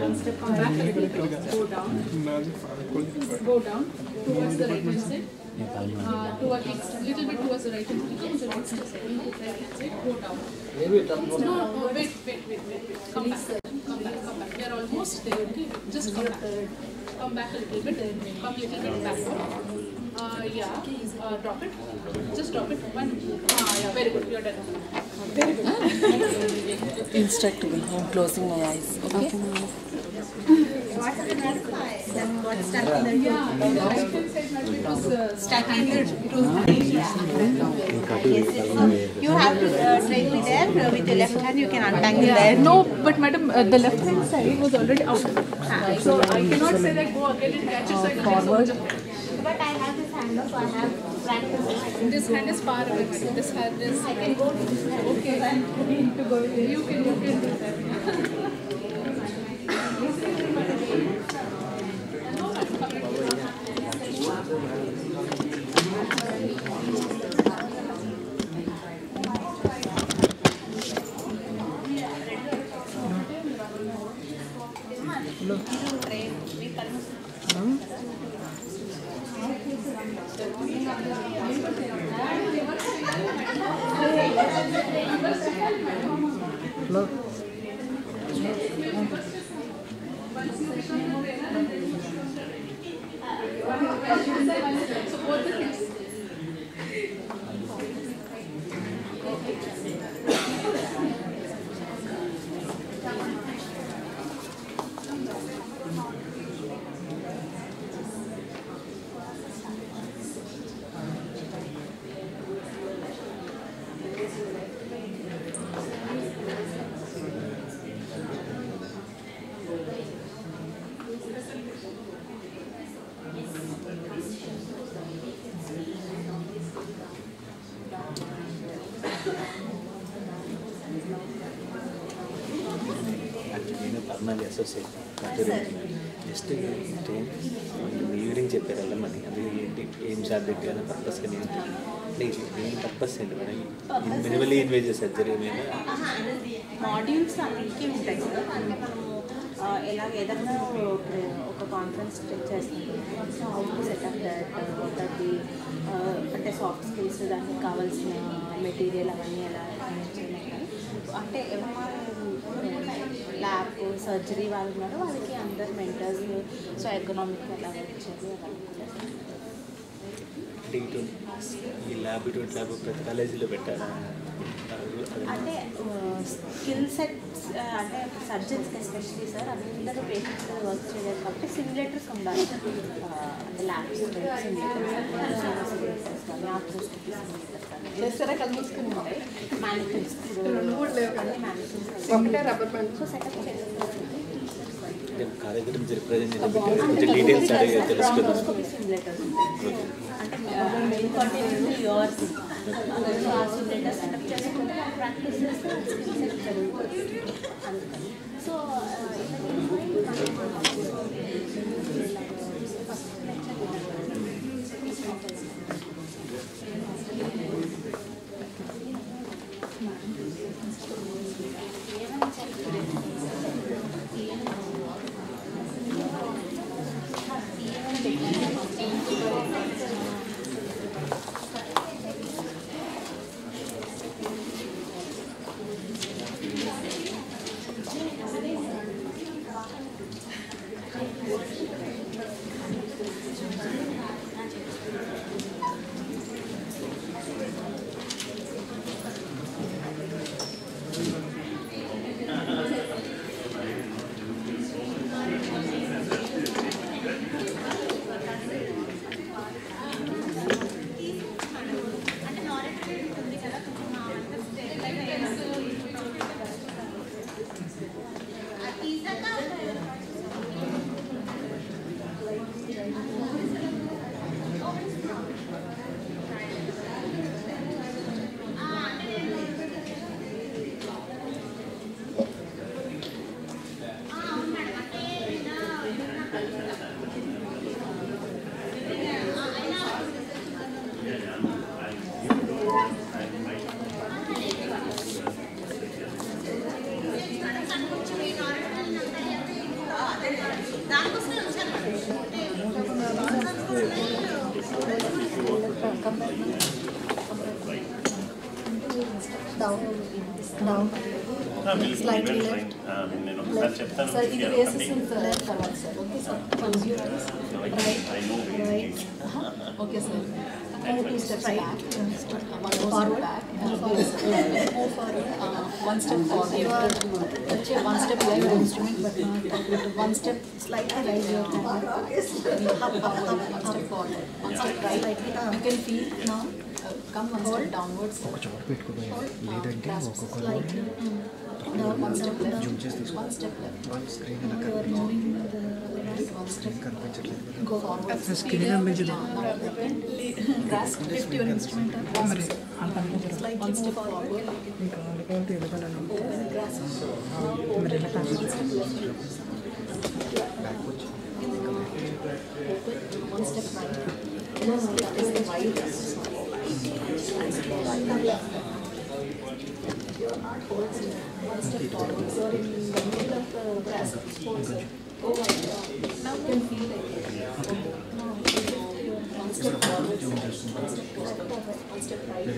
one step, come back a little bit, go down towards the right hand side, towards little bit towards the right hand side, right hand side, go down. No, wait, come back, we are almost there, okay, just come back a little bit, come a little bit backward. Drop it. Just drop it. One. Yeah, very good. You're done. Very good. Instruct me. I'm closing my eyes. Okay. What's the next slide? What's stuck in the Yeah, the right hand side maybe was stuck in the You have to straight me there with the left hand. You can untangle there. No, but madam, the left hand side was already out. So I cannot say that go again and catch it. So I can forward. But I have this hand up, so I have practice. This hand is far away. Madam. This hand is. I can go to this hand. Okay. To go. You can do that. Permanent associate just evening చెప్పారు వెళ్ళమని అది ఏంటి ఏం subject కానీ purpose కానీ ఏంటి ఏం purpose ఏంటి మేడం మినిమల్లీ ఇన్వేజివ్ సర్జరీ మీద మాడ్యూల్స్ అన్నిటికీ ఉంటాయి సార్. అంటే మనము ఏదన్నా ఒక కాన్ఫరెన్స్ చేస్తాం. So how to set up that అంటే సాఫ్ట్ స్కిల్స్ దానికి కావాల్సిన మెటీరియల్ అవన్నీ ఎలా చేయాలి అంటే ఎవరైనా ల్యాబ్ సర్జరీ వాళ్ళు ఉన్నారో వాళ్ళకి అందరు మెంటర్స్ సో ఎకనామిక్ ఎలా వచ్చేది అంటే ఈ ల్యాబ్ ఇటువంటి ల్యాబ్ ప్రతి కాలేజీలో పెట్టారా అంటే స్కిల్ సెట్స్ అంటే సర్జన్స్కి ఎస్పెషలీ సార్ అందరూ పేషెంట్స్ వర్క్ చేయలేదు కాబట్టి సిమ్యులేటర్స్ ఉండాలి. అంటే ల్యాబ్స్ సిమ్యులేటర్స్ కానీ ఆర్థోస్కోపీ సిమ్యులేటర్స్ కానీ మ్యానికల్స్ సో సెటప్ చేస్తారు. కార్యక్రమం రిప్రజెంట్ కొంచెం డీటెయిల్స్ అడిగి తెలుసుకుందాం. సిమ్యులేటర్స్ అంటే యోర్స్ సో ఆ సిమ్యులేటర్ సెటప్ చేసుకుంటే ప్రాక్టీస్ చేస్తే స్కిల్ సెట్ జరుగుతుంది అందుకని. So Down. Slightly left. Sir, ఇది వేసేసిన left తర్వాత sir. Okay sir. Close your eyes. Right. Okay sir. Two steps back. One forward. Move forward. One step forward. One step left instrument, but not one step slightly raise your hand. Up. One step forward. One step right. You can feel now. Come one step downwards. లేదంటే ఒక్కొక్కరు One step left. One step left. You are moving the right. One step. Go forward. Grasp, lift your instrument up. Slightly one step forward. Open, grasp. One step left. Open, one step right. That is the right. One step forward. You are in the middle of the grasp. Go right. Now you can feel it. One step forward. One step right.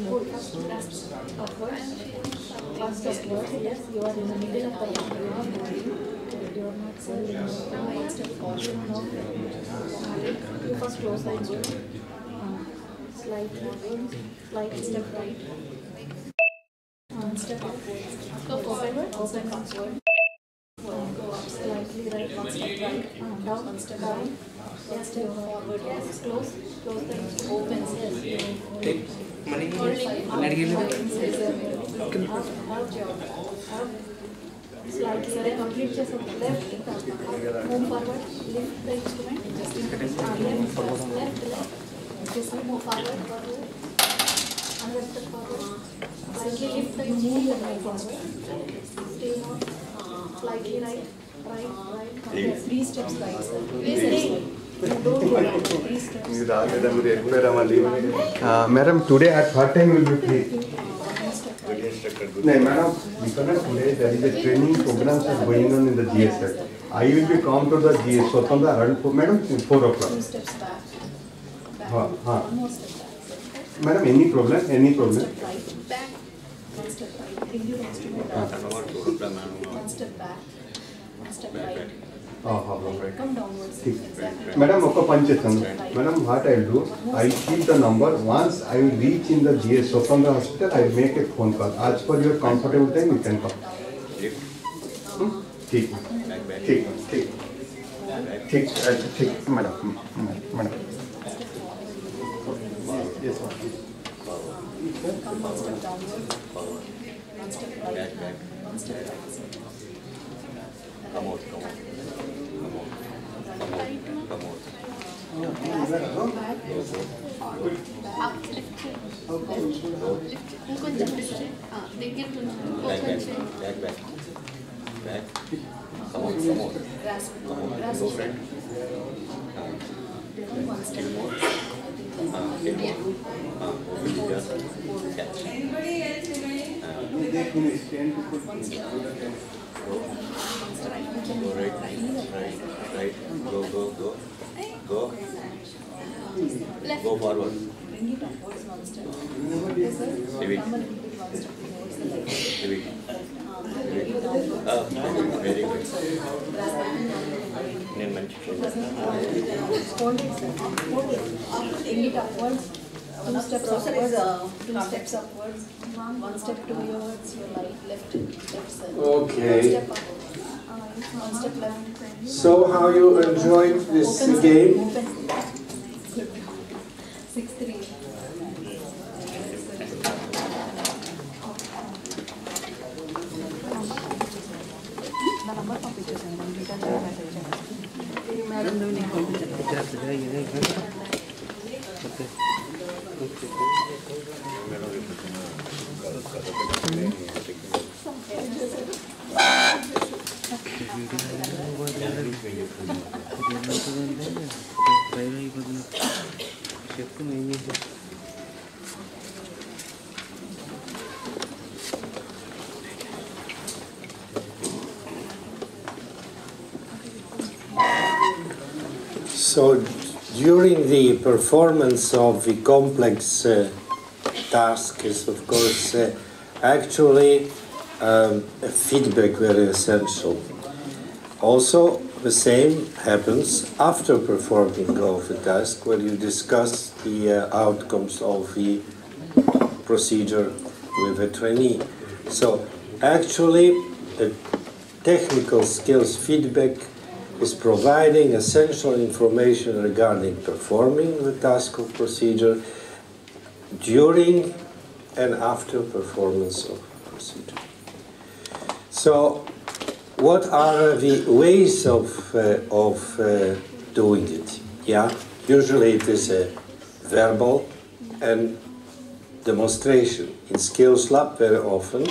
Hold. Grasp upwards. First upwards. Yes, you are in the middle of the round. You are not holding. One step forward. Now you first close the instrument. Slightly step right. Step upwards. Go forward. Open upward. Go up slightly right. One step right. Down. One step down. One step forward. Yes. Close the instrument. Opens. Yes. Slightly complete just left. Move forward. Lift the instrument. Left. Just move forward. Another step forward. Slightly lift the instrument and right forward. Stay on. Slightly right. Okay, 3 steps right, sir. Don't go down. 3 steps. Madam, today at what time will be free? No, madam, because today there is a training programs are going on in the GS. I will be come to the GS. So from the around madam 4 o'clock. 2 steps back. One more step back. Madam, any problem? One step right. Back. One step right. Bring your instrument down. One step back. One step right. Right. Come downwards. Exactly. Madam, okay, madam, what I'll do, I'll keep the number. Once I will reach in the GS, so from the hospital, I'll make a phone call. As per your comfortable time, you can call. ठीक, madam. Yes, ma'am. Come one step downward. One step right. One step right. Come out. Back. Come on. Grasp. Friend. One step more. Anybody else remaining? Go right. Go. Left. Go forward. Bring it upwards one step. Heavy. Come and repeat one step towards the left. Very good. Hold it, sir. Hold it. Bring it upwards. 2 steps upwards. 2 steps upwards. One step towards your left, sir. Okay. One step up. One step left. So how you enjoyed this game? Open. 6-3. So during the performance of the complex task is, of course, actually a feedback very essential. Also, the same happens after performing of the task, when you discuss the outcomes of the procedure with a trainee. So actually, the technical skills feedback is providing essential information regarding performing the task of procedure during and after performance of procedure. So, what are the ways of doing it? Yeah, usually it is a verbal and demonstration. In Skills Lab, very often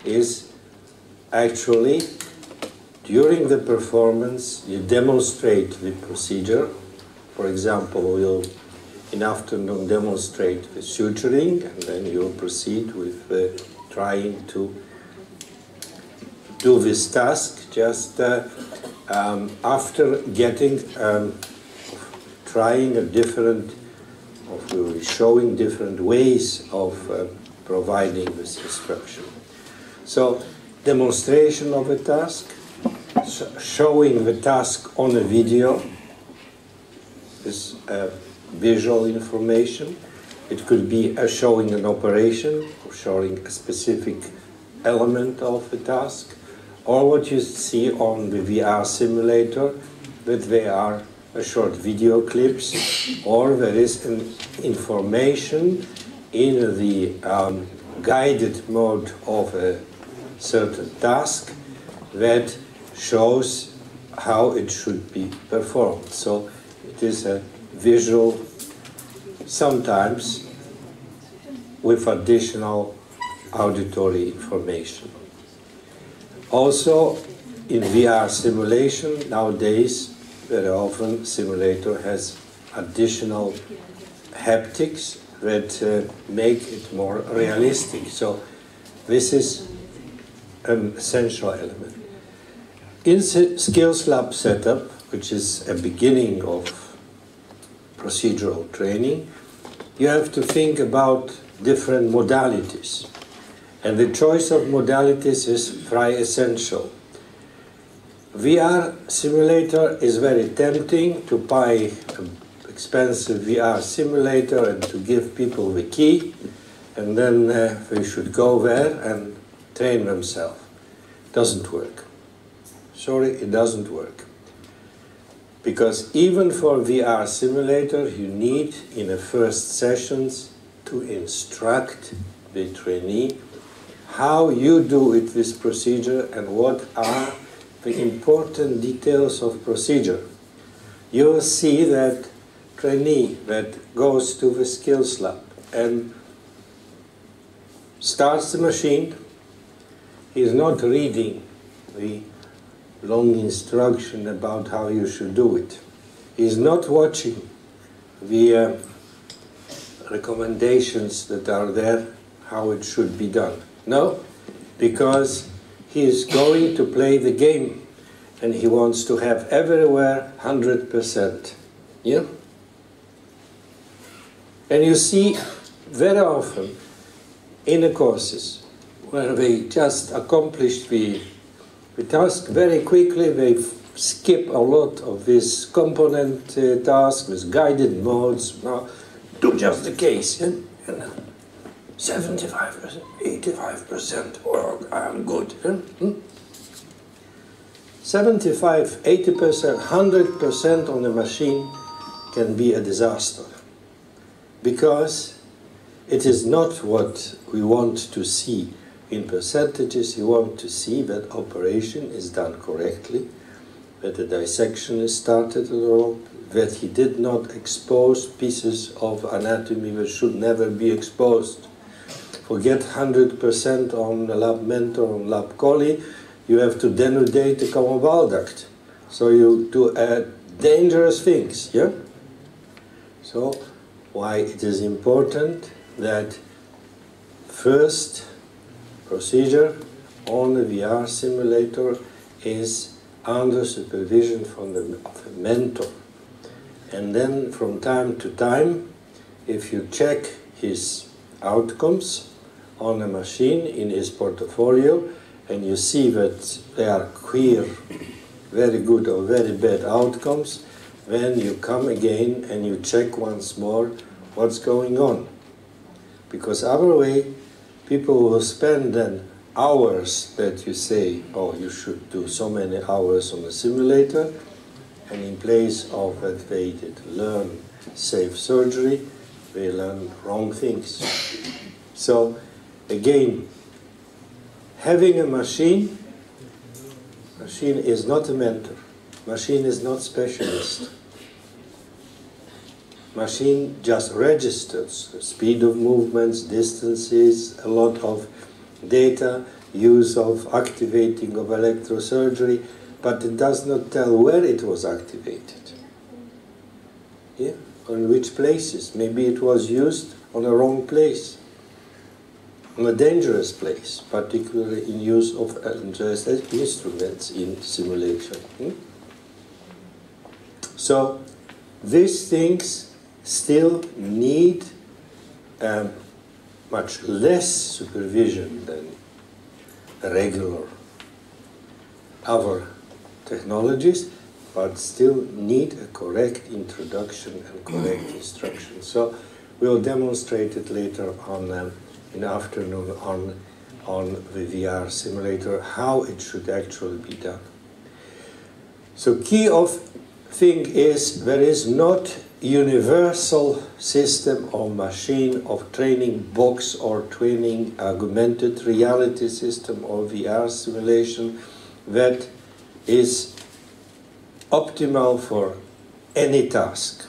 is actually during the performance you demonstrate the procedure. For example, we'll in afternoon demonstrate the suturing, and then you'll proceed with trying to do this task just after getting trying a different, showing different ways of providing this instruction. So demonstration of a task, showing the task on a video is visual information. It could be showing an operation or showing a specific element of the task, or what you see on the VR simulator, that they are short video clips, or there is an information in the guided mode of a certain task that shows how it should be performed. So it is a visual, sometimes with additional auditory information. Also, in VR simulation, nowadays, very often simulator has additional haptics that make it more realistic. So this is an essential element. In Skills Lab setup, which is a beginning of procedural training, you have to think about different modalities. And the choice of modalities is very essential. VR simulator is very tempting to buy an expensive VR simulator and to give people the key, and then they should go there and train themselves. Doesn't work. Sorry, it doesn't work. Because even for VR simulator, you need in the first sessions to instruct the trainee how you do it, this procedure, and what are the important details of procedure. You will see that trainee that goes to the Skills Lab and starts the machine, he is not reading the long instruction about how you should do it. He is not watching the recommendations that are there, how it should be done. No, because he is going to play the game and he wants to have everywhere 100%. Yeah? And you see very often in the courses where they just accomplish the task very quickly, they skip a lot of this component task with guided modes. Now, do just the case. And 75%, 85%, well, I'm good. 75, 80%, 100% on the machine can be a disaster. Because it is not what we want to see. In percentages, you want to see that operation is done correctly, that the dissection is started at all, that he did not expose pieces of anatomy that should never be exposed. Forget 100% on the lab mentor, on lab collie, you have to denudate the common bile duct. So you do dangerous things, yeah? So, why it is important that first procedure on the VR simulator is under supervision of a mentor. and then from time to time, if you check his outcomes on a machine in his portfolio, and you see that they are clear, very good or very bad outcomes, then you come again and you check once more what's going on. Because other way, people will spend then hours that you say, oh, you should do so many hours on the simulator, and in place of that they did learn safe surgery, they learn wrong things. So again, having a machine is not a mentor. Machine is not specialist. Machine just registers the speed of movements, distances, a lot of data, use of activating of electrosurgery, but it does not tell where it was activated. Yeah? On which places. Maybe it was used on a wrong place, on a dangerous place, particularly in use of dangerous instruments in simulation. So these things still need much less supervision than regular other technologies, but still need a correct introduction and correct instruction. So we'll demonstrate it later on in the afternoon on the VR simulator, how it should actually be done. So key of thing is there is not universal system or machine of training box or training augmented reality system or VR simulation that is optimal for any task.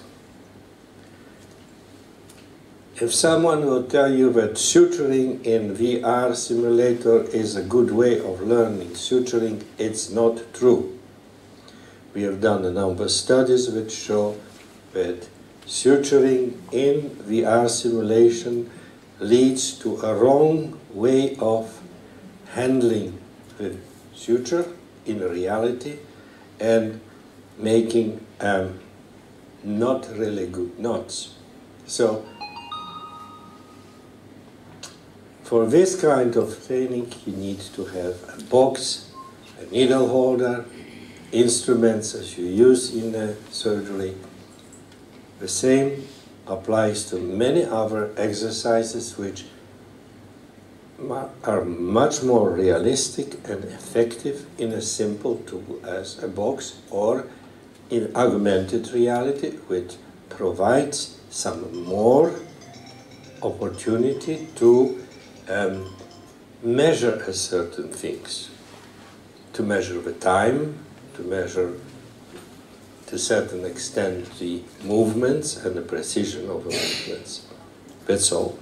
If someone will tell you that suturing in VR simulator is a good way of learning suturing, it's not true. We have done a number of studies which show that suturing in VR simulation leads to a wrong way of handling the suture in reality and making not really good knots. So for this kind of training you need to have a box, a needle holder, instruments as you use in the surgery. The same applies to many other exercises which are much more realistic and effective in a simple tool as a box or in augmented reality, which provides some more opportunity to measure certain things, to measure the time, to measure to a certain extent the movements and the precision of the movements. That's all.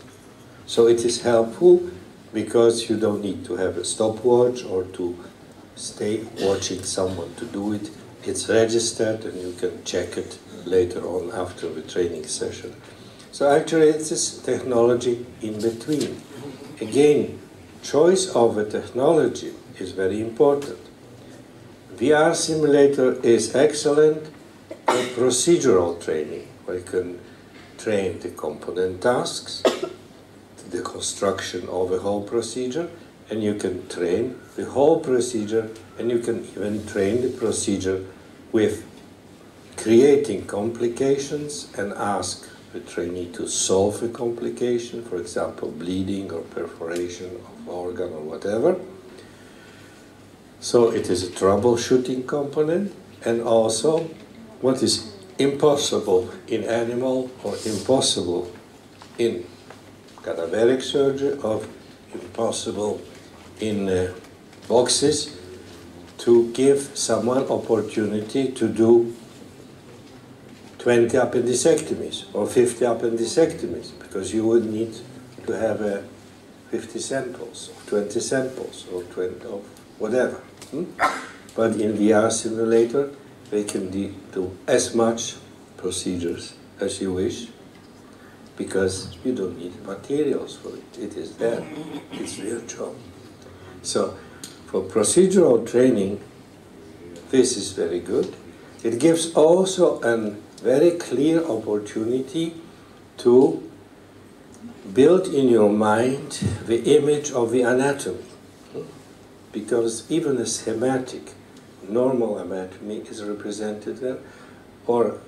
So it is helpful because you don't need to have a stopwatch or to stay watching someone to do it. It's registered and you can check it later on after the training session. So actually it's this technology in between. Again, choice of a technology is very important. VR simulator is excellent for procedural training, where you can train the component tasks, the construction of the whole procedure, and you can train the whole procedure, and you can even train the procedure with creating complications and ask the trainee to solve a complication, for example, bleeding or perforation of organ or whatever. So it is a troubleshooting component, and also what is impossible in animal or impossible in cadaveric surgery or impossible in boxes, to give someone opportunity to do 20 appendicectomies or 50 appendicectomies, because you would need to have 50 samples or 20 samples or 20 of whatever. But in VR simulator, they can do as much procedures as you wish, because you don't need materials for it. It is there. It's real job. So for procedural training, this is very good. It gives also a very clear opportunity to build in your mind the image of the anatomy. Because even a schematic, normal anatomy is represented there, or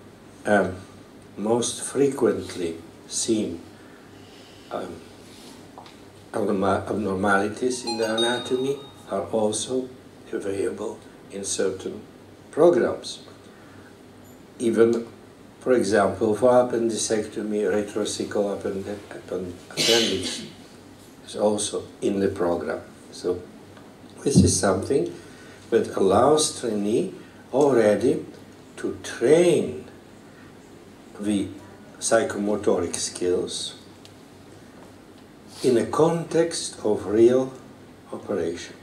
most frequently seen abnormalities in the anatomy are also available in certain programs. Even, for example, for appendicectomy, retrocecal appendix is also in the program. So this is something that allows trainee already to train the psychomotoric skills in a context of real operation.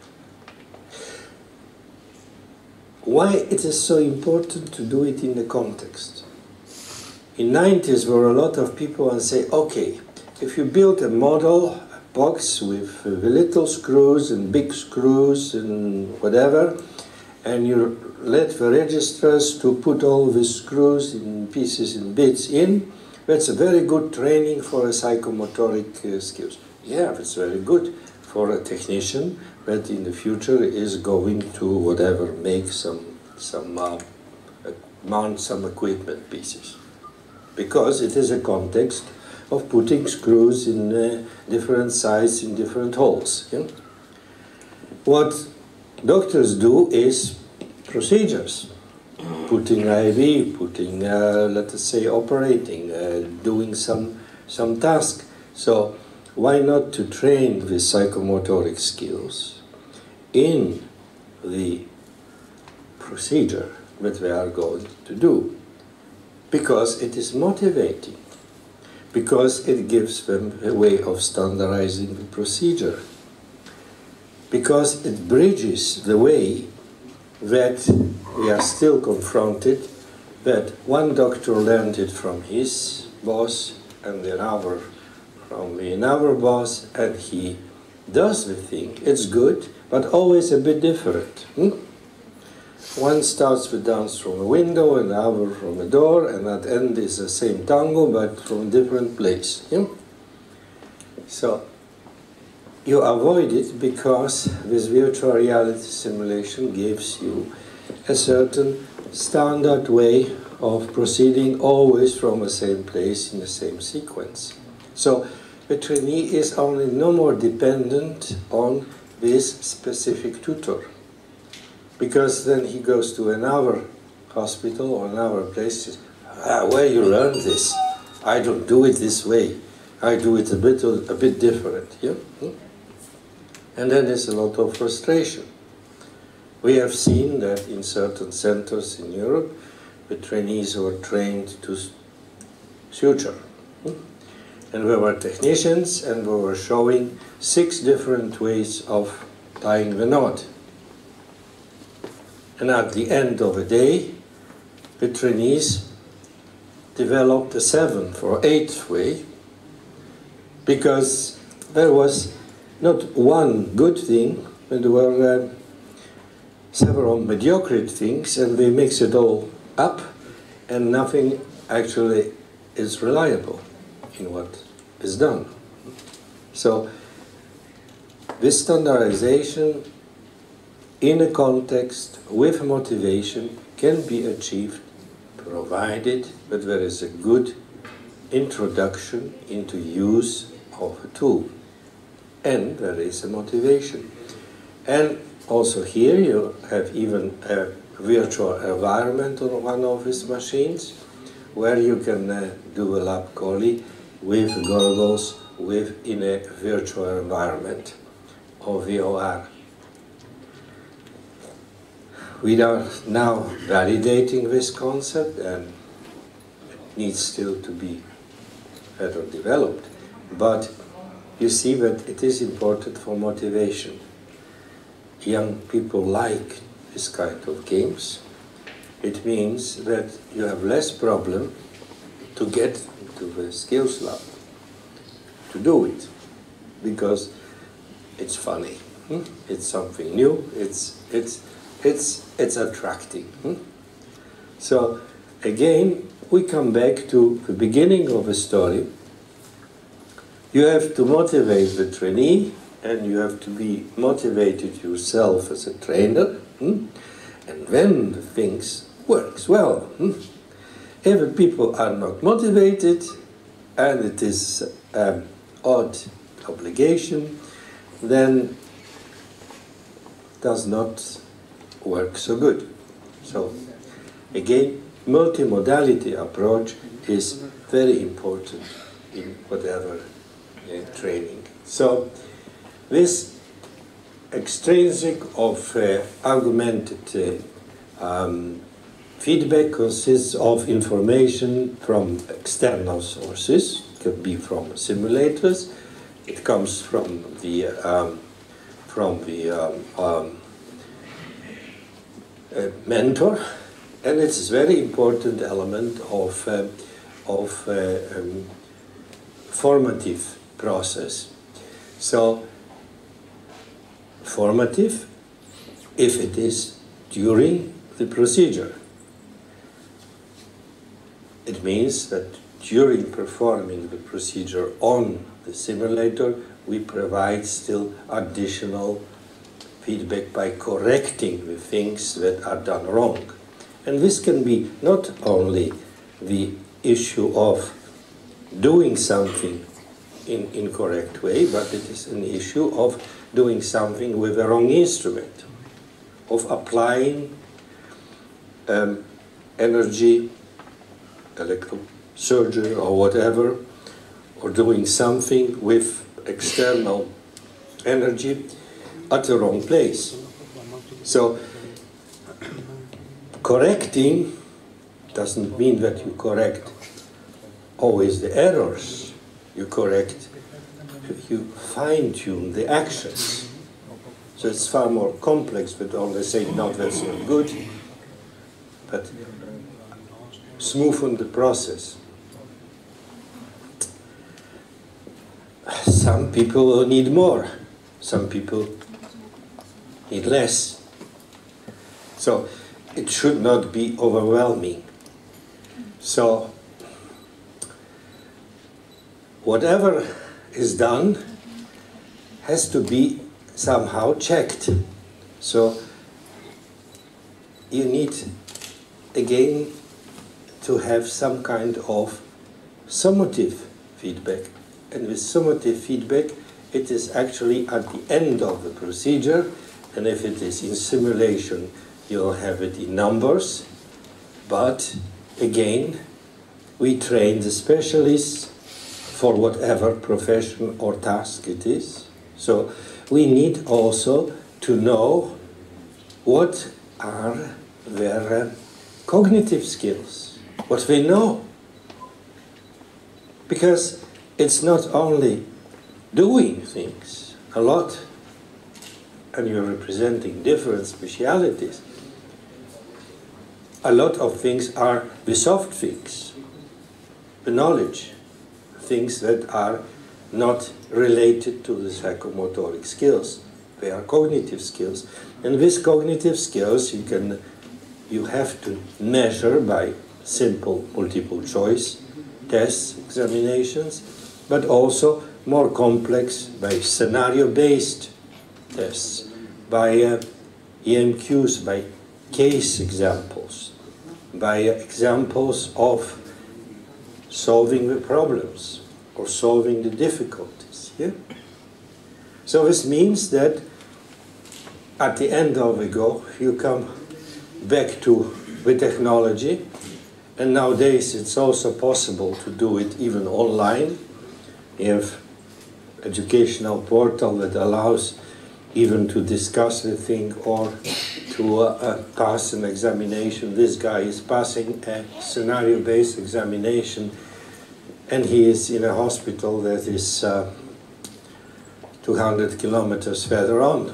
Why it is so important to do it in the context? In 90s, there were a lot of people and say, okay, if you build a model, a box with little screws and big screws and whatever, and you let the registrars to put all the screws in pieces and bits in, that's a very good training for a psychomotoric skills. Yeah, that's very good for a technician that in the future is going to whatever make mount some equipment pieces, because it is a context of putting screws in different sizes in different holes. Yeah? What doctors do is procedures, putting IV, putting let us say operating, doing some task. So why not to train the psychomotoric skills in the procedure that we are going to do? Because it is motivating, because it gives them a way of standardizing the procedure, because it bridges the way that we are still confronted that one doctor learned it from his boss and another from another boss, and he does the thing. It's good, but always a bit different. One starts with dance from a window, and the other from a door, and at the end is the same tango, but from a different place. So you avoid it because this virtual reality simulation gives you a certain standard way of proceeding, always from the same place in the same sequence. So the trainee is only no more dependent on this specific tutor, because then he goes to another hospital or another place, says, where you learn this? I don't do it this way. I do it a bit different. Yeah? And then there's a lot of frustration. We have seen that in certain centers in Europe, the trainees were trained to suture. And we were technicians, and we were showing 6 different ways of tying the knot. And at the end of the day, the trainees developed a 7th or 8th way, because there was not one good thing, but there were several mediocre things, and they mix it all up, and nothing actually is reliable in what is done. So this standardization in a context with motivation can be achieved, provided that there is a good introduction into use of a tool, and there is a motivation. And also here you have even a virtual environment on one of these machines, where you can do a lab collie with goggles in a virtual environment, or VOR. We are now validating this concept, and it needs still to be better developed. But you see that it is important for motivation. Young people like this kind of games. It means that you have less problem to get into the skills lab, to do it, because it's funny. It's something new. It's attracting. So again, we come back to the beginning of a story. You have to motivate the trainee, and you have to be motivated yourself as a trainer, and then the things works well. If the people are not motivated, and it is odd obligation, then does not work so good. So again, multimodality approach is very important in whatever training. So this extrinsic of augmented feedback consists of information from external sources. It could be from simulators. It comes from the mentor, and it's a very important element of formative process. So formative, if it is during the procedure, it means that during performing the procedure on the simulator, we provide still additional feedback by correcting the things that are done wrong. And this can be not only the issue of doing something in incorrect way, but it is an issue of doing something with the wrong instrument, of applying energy, electrosurgery or whatever, or doing something with external energy at the wrong place. So correcting doesn't mean that you correct always the errors. You correct, you fine-tune the actions. So it's far more complex than only saying, no, that's not good, but smoothen the process. Some people need more, some people need less. So it should not be overwhelming. So whatever is done has to be somehow checked. So you need again to have some kind of summative feedback. And with summative feedback, it is actually at the end of the procedure, and if it is in simulation, you'll have it in numbers. But again, we train the specialists for whatever profession or task it is. So we need also to know what are their cognitive skills, what they know. Because it's not only doing things a lot, and you're representing different specialities. A lot of things are the soft things, the knowledge, things that are not related to the psychomotoric skills. They are cognitive skills. And with cognitive skills, you have to measure by simple multiple choice tests, examinations, but also more complex by scenario-based tests, by EMQs, by case examples, by examples of solving the problems or solving the difficulties. Yeah? So this means that at the end of the go, you come back to the technology, and nowadays it's also possible to do it even online. You have educational portal that allows even to discuss the thing or to pass an examination. This guy is passing a scenario-based examination, and he is in a hospital that is 200 kilometers further on.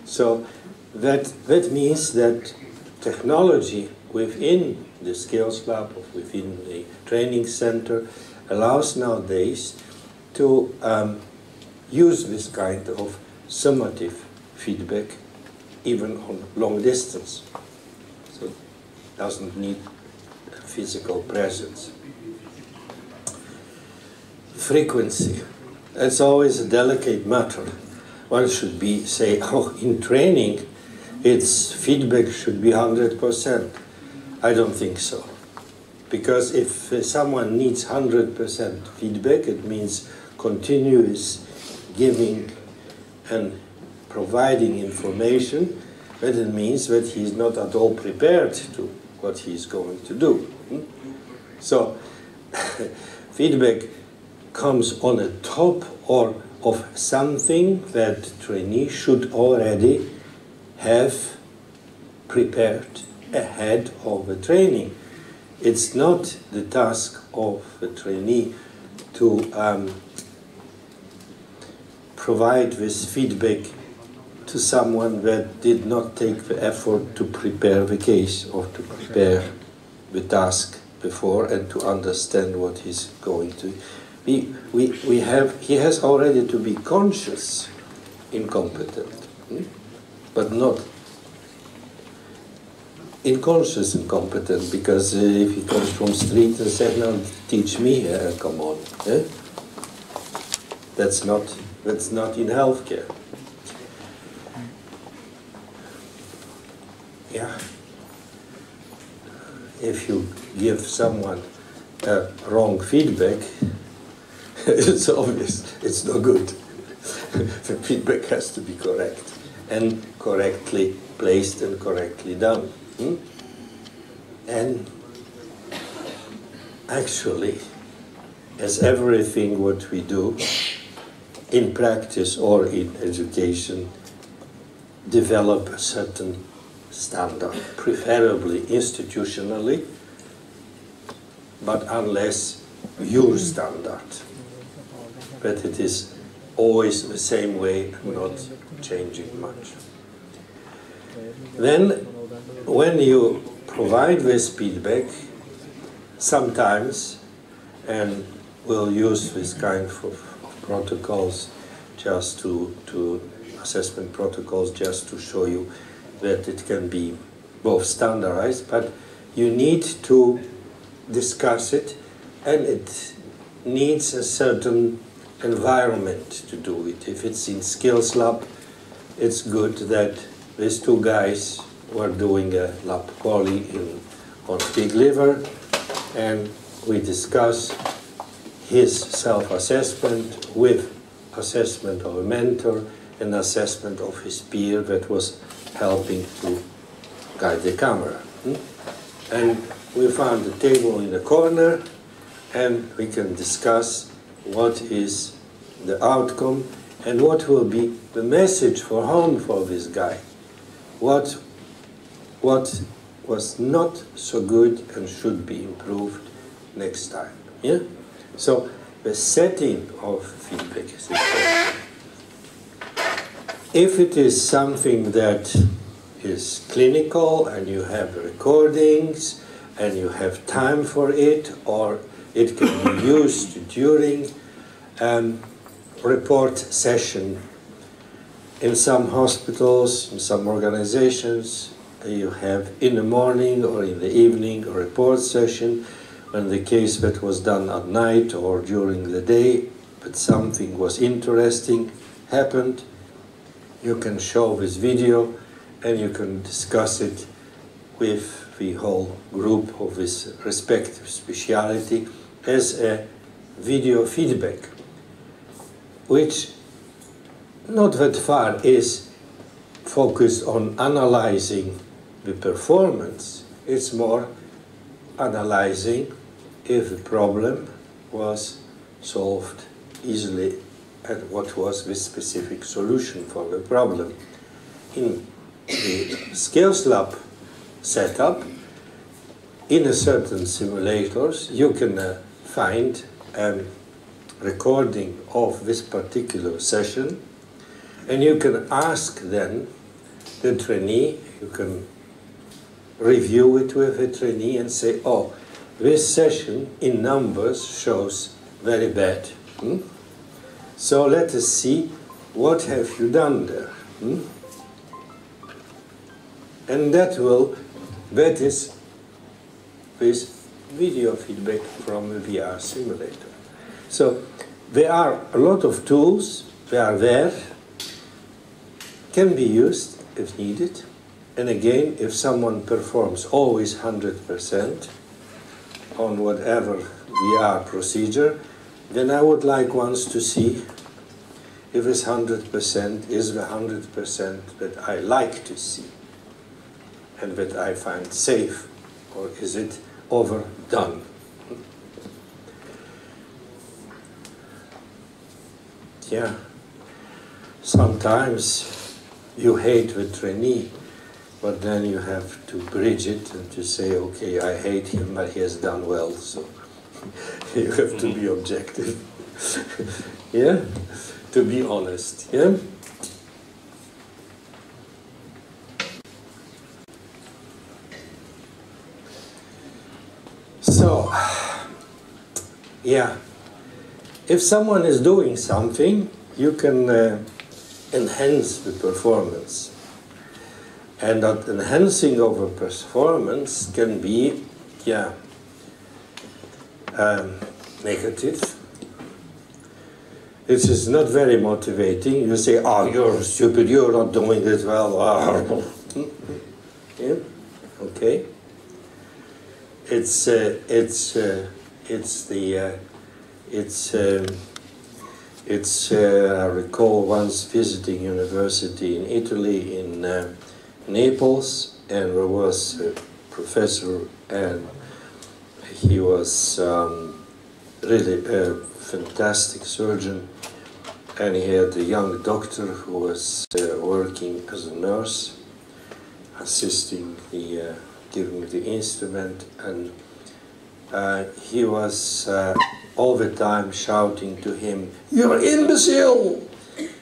So that means that technology within the skills lab, within the training center, allows nowadays to use this kind of summative feedback even on long distance. So doesn't need physical presence. Frequency. It's always a delicate matter. One should be say, oh, in training, its feedback should be 100%. I don't think so. Because if someone needs 100% feedback, it means continuous giving and providing information, but it means that he is not at all prepared to what he is going to do. So, feedback comes on the top or of something that trainee should already have prepared ahead of the training. It's not the task of the trainee to provide this feedback to someone that did not take the effort to prepare the case or to prepare the task before and to understand what he's going to. He has already to be conscious incompetent, but not unconscious incompetent, because if he comes from street and says, "Now teach me," come on, that's not in healthcare. Yeah, if you give someone wrong feedback, it's obvious it's no good. The feedback has to be correct and correctly placed and correctly done. And actually, as everything what we do in practice or in education, develop a certain standard, preferably institutionally, but unless your standard. But it is always the same way, not changing much. Then, when you provide this feedback, sometimes, and we'll use this kind of protocols just to assessment protocols just to show you that it can be both standardized, but you need to discuss it, and it needs a certain environment to do it. If it's in skills lab, it's good that these two guys were doing a lab poly on pig liver, and we discuss his self-assessment with assessment of a mentor and assessment of his peer that was helping to guide the camera. And we found a table in the corner, and we can discuss what is the outcome and what will be the message for home for this guy. What was not so good and should be improved next time. Yeah? So the setting of feedback is important. If it is something that is clinical and you have recordings and you have time for it, or it can be used during report session. In some hospitals, in some organizations, you have in the morning or in the evening a report session when the case that was done at night or during the day, but something was interesting happened. You can show this video and you can discuss it with the whole group of this respective specialty as a video feedback, which not that far is focused on analyzing the performance. It's more analyzing if the problem was solved easily and what was the specific solution for the problem. In the Skills Lab setup, in a certain simulators, you can find a recording of this particular session, and you can ask then the trainee, you can review it with the trainee and say, oh, this session in numbers shows very bad. So let us see, what have you done there? And that is with video feedback from a VR simulator. So there are a lot of tools, they are there, can be used if needed. And again, if someone performs always 100% on whatever VR procedure, then I would like once to see if this 100% is the 100% that I like to see and that I find safe, or is it overdone? Yeah, sometimes you hate the trainee, but then you have to bridge it and to say, okay, I hate him, but he has done well, so you have to be objective. Yeah, to be honest. Yeah. So, yeah, if someone is doing something, you can enhance the performance. And that enhancing of a performance can be, yeah, negative. It is not very motivating. You say, oh, you're stupid, you're not doing it well. Yeah, okay. I recall once visiting university in Italy, in Naples, and there was a professor, and he was really a fantastic surgeon, and he had a young doctor who was working as a nurse, assisting the giving the instrument, and he was all the time shouting to him, "You're imbecile!"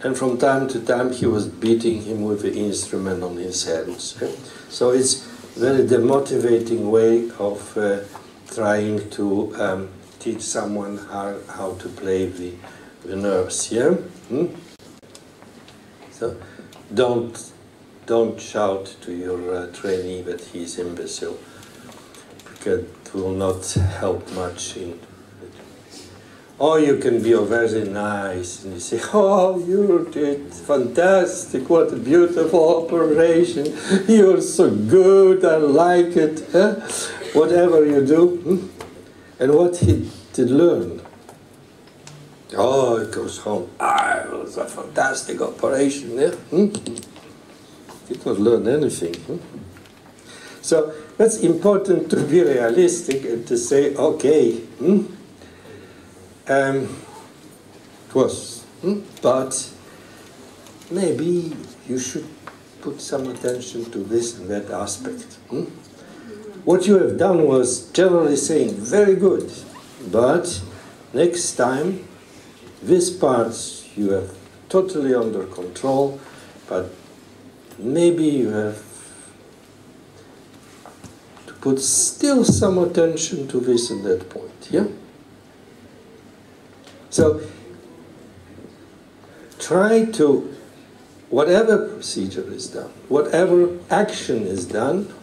And from time to time he was beating him with the instrument on his hands. So it's a very demotivating way of trying to teach someone how to play the nerves. Yeah? So don't shout to your trainee that he's imbecile, because it will not help much in. Or you can be very nice and you say, "Oh, you did fantastic, what a beautiful operation, you're so good, I like it." Whatever you do. And what he did learn. Oh, it goes home, it was a fantastic operation. Yeah? Did not learn anything. So that's important, to be realistic and to say, okay, it was, but maybe you should put some attention to this and that aspect. What you have done was, generally saying, very good, but next time, these parts you have totally under control, but maybe you have to put still some attention to this and that point, yeah? So, try to, whatever procedure is done, whatever action is done,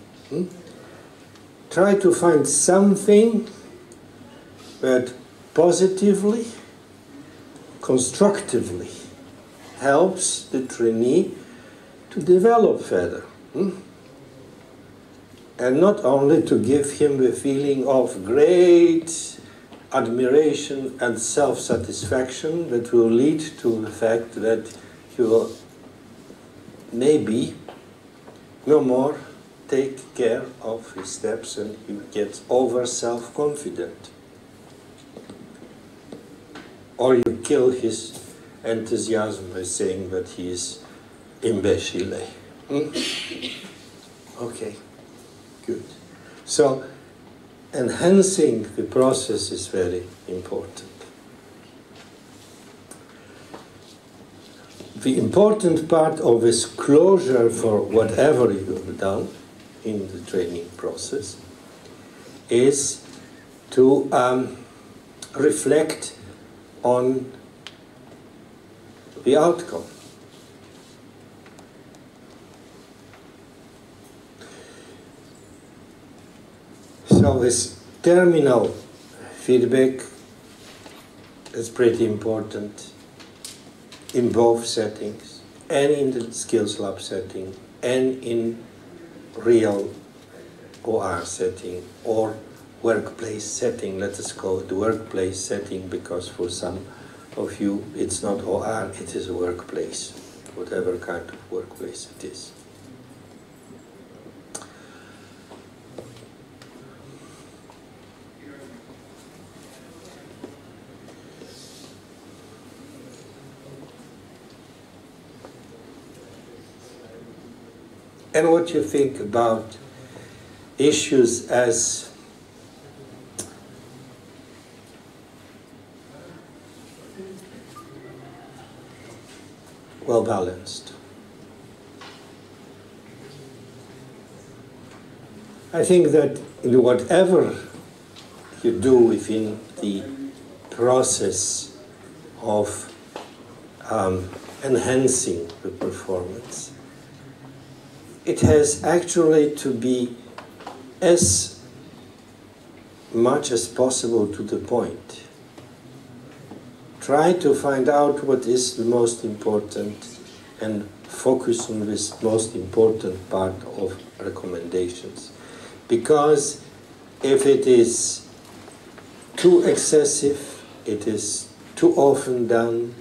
try to find something that positively, constructively helps the trainee to develop further. And not only to give him the feeling of great admiration and self-satisfaction that will lead to the fact that he will maybe no more take care of his steps and he gets over self-confident. Or you kill his enthusiasm by saying that he is imbecile. Okay, good. So, enhancing the process is very important. The important part of this closure for whatever you have done in the training process is to reflect on the outcome. So this terminal feedback is pretty important in both settings, and in the Skills Lab setting, and in real OR setting or workplace setting. Let us call it workplace setting, because for some of you it's not OR, it is a workplace, whatever kind of workplace it is. And what you think about issues as well balanced? I think that in whatever you do within the process of enhancing the performance, it has actually to be as much as possible to the point. Try to find out what is the most important and focus on this most important part of recommendations. Because if it is too excessive, it is too often done,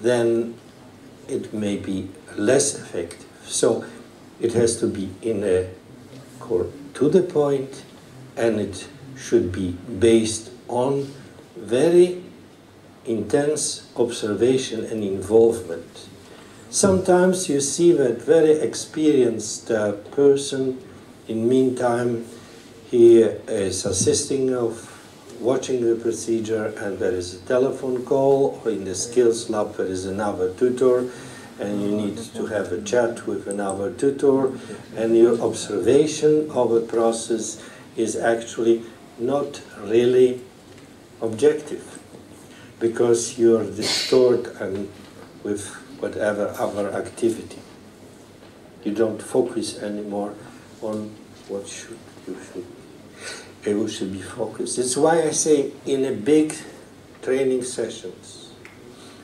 then it may be less effective. So it has to be in a core to the point, and it should be based on very intense observation and involvement. Sometimes you see that very experienced person, in meantime, he is assisting of watching the procedure, and there is a telephone call, or in the Skills Lab there is another tutor, and you need to have a chat with another tutor, and your observation of a process is actually not really objective, because you're disturbed and with whatever other activity. You don't focus anymore on what you should be focused. That's why I say in a big training sessions,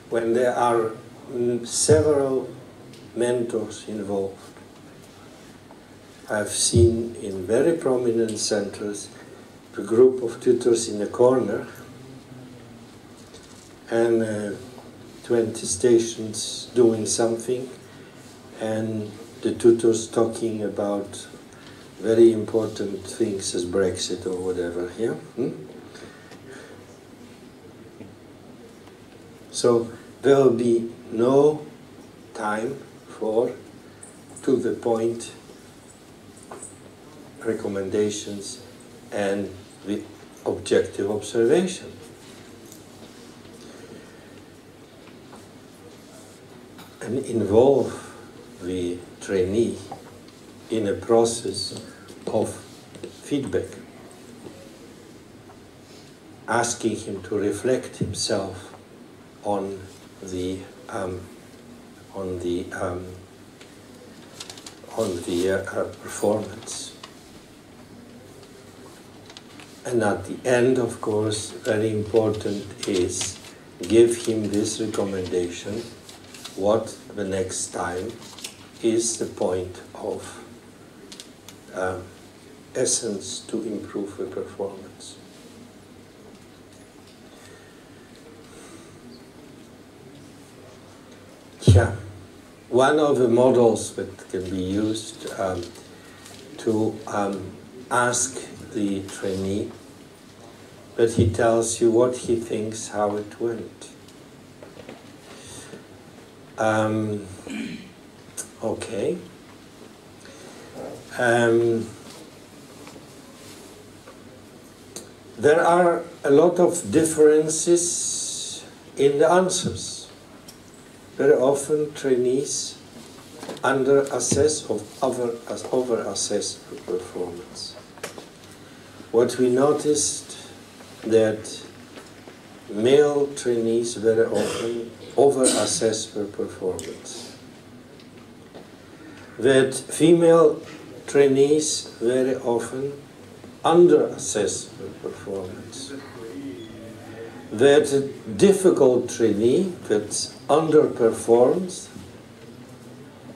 when there are several mentors involved, I've seen in very prominent centers a group of tutors in a corner and 20 stations doing something, and the tutors talking about very important things as Brexit or whatever. Yeah? So there will be no time for to-the-point recommendations and the objective observation. And involve the trainee in a process of feedback, asking him to reflect himself on the performance. And at the end, of course, very important is give him this recommendation, what the next time is the point of essence to improve the performance. Yeah, one of the models that can be used to ask the trainee, but he tells you what he thinks, how it went. Okay. There are a lot of differences in the answers. Very often trainees under-assess or over-assess the performance. What we noticed that male trainees very often over-assess their performance. That female trainees very often under-assess the performance. That a difficult trainee that underperforms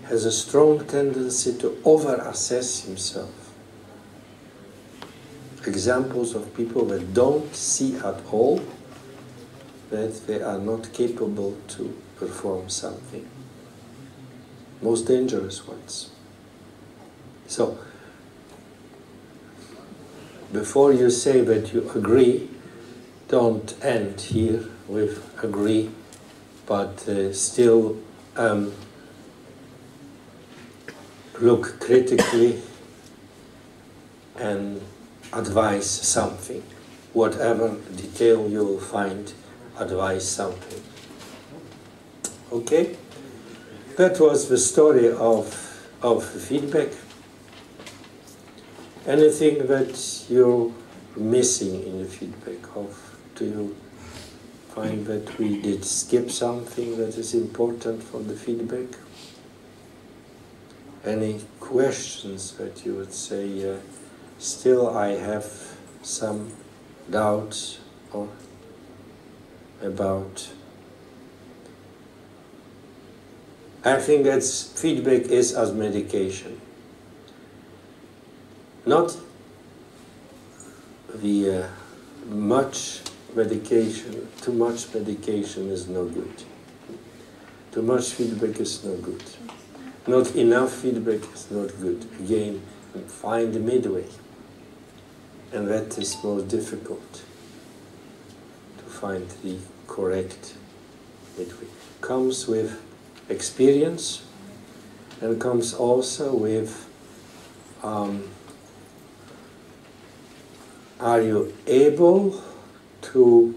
has a strong tendency to over-assess himself. Examples of people that don't see at all that they are not capable to perform something. Most dangerous ones. So, before you say that you agree, don't end here with agree, but still look critically and advise something. Whatever detail you will find, advise something. Okay? That was the story of feedback. Anything that you're missing in the feedback of? Do you find that we did skip something that is important for the feedback? Any questions that you would say, still I have some doubts or about? I think that feedback is as medication. Not the much medication, too much medication is no good. Too much feedback is no good. Not enough feedback is not good. Again, find the midway. And that is most difficult, to find the correct midway. Comes with experience and comes also with are you able to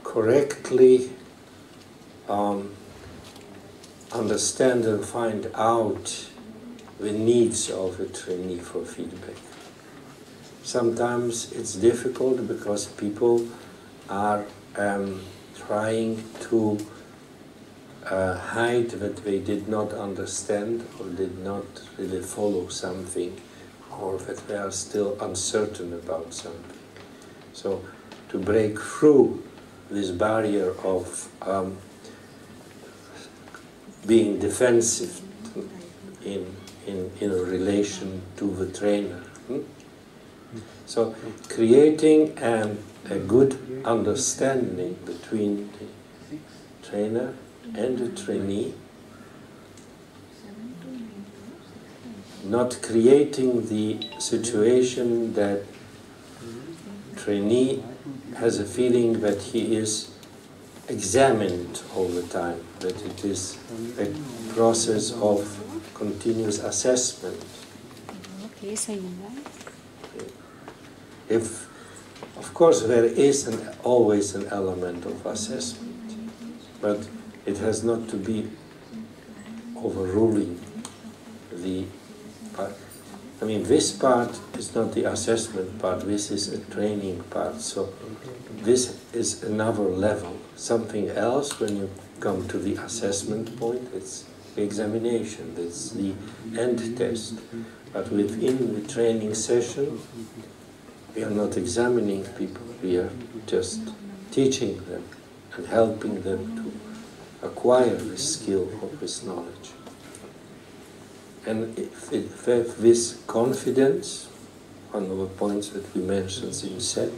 correctly understand and find out the needs of a trainee for feedback. Sometimes it's difficult because people are trying to hide that they did not understand or did not really follow something, or that they are still uncertain about something. So to break through this barrier of being defensive in relation to the trainer. So creating a good understanding between the trainer and the trainee, not creating the situation that trainee has a feeling that he is examined all the time, that it is a process of continuous assessment. If, of course, there is always an element of assessment, but it has not to be overruling the part. I mean, this part is not the assessment part, this is a training part, so this is another level. Something else, when you come to the assessment point, it's the examination, it's the end test. But within the training session, we are not examining people, we are just teaching them and helping them to acquire this skill or this knowledge. And if they have this confidence, one of the points that we mentioned in set,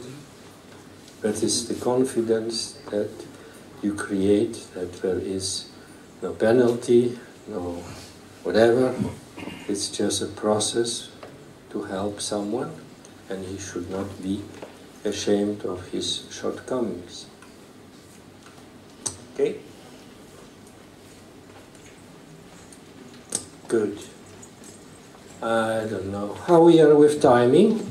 that is the confidence that you create, that there is no penalty, no whatever, it's just a process to help someone, and he should not be ashamed of his shortcomings. Okay? Good. I don't know how we are with timing.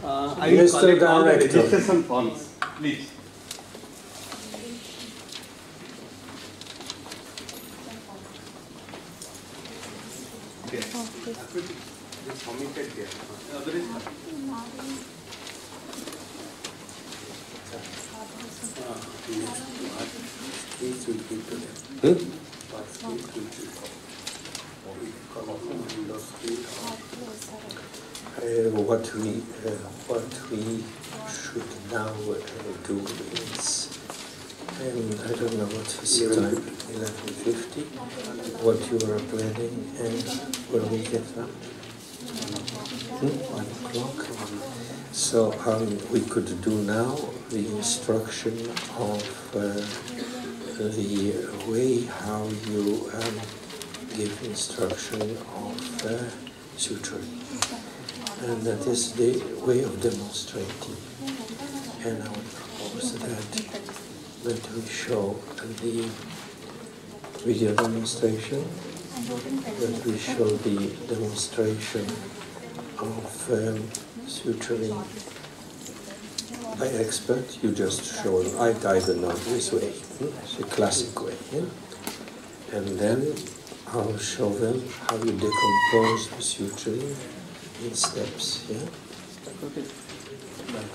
I will Mr. collect all the Director. registration forms, please. Okay. Just submitted here. There is These two people. what we should now do is, I don't know what is the time, 11:50, what you are planning, and where we get up. 1 o'clock. So we could do now the instruction of the way how you give instruction of suturing. And that is the way of demonstrating. And I would propose that we show the video demonstration, that we show the demonstration of suturing by expert. You just show them. I don't know this way. It's a classic way. And then I'll show them how you decompose the suturing in steps.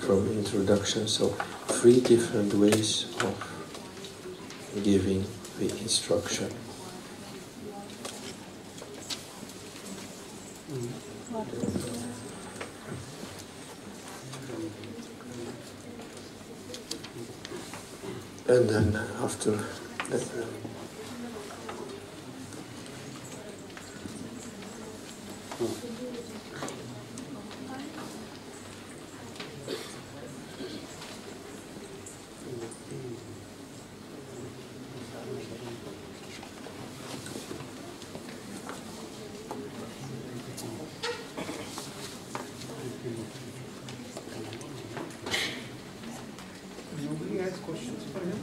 From introduction. So 3 different ways of giving the instruction. And then after that, Nobody has questions for him?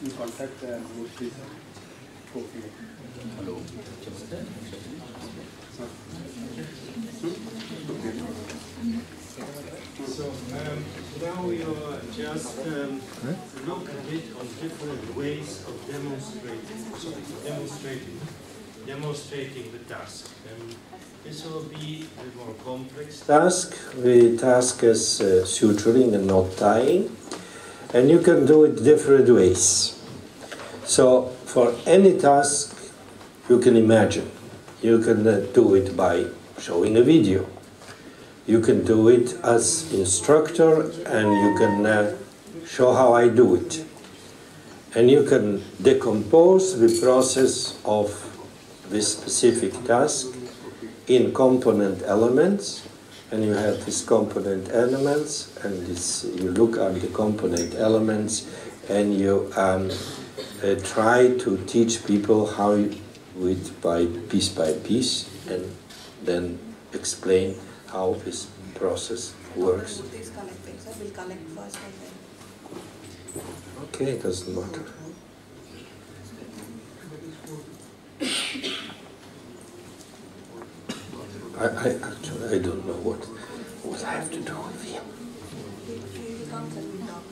You contact mostly sir. Okay. Hello. So now we will just look a bit on different ways of demonstrating the task. This will be a more complex task. The task is suturing and knot tying, and you can do it different ways. So for any task you can imagine, you can do it by showing a video. You can do it as instructor, and you can show how I do it. And you can decompose the process of this specific task in component elements, and you have these component elements, and you look at the component elements, and you try to teach people how you do it by piece, and then explain how this process works. These connecting, so we'll connect first and then. Okay, it doesn't matter. I actually don't know what I have to do with him. He comes and we talk.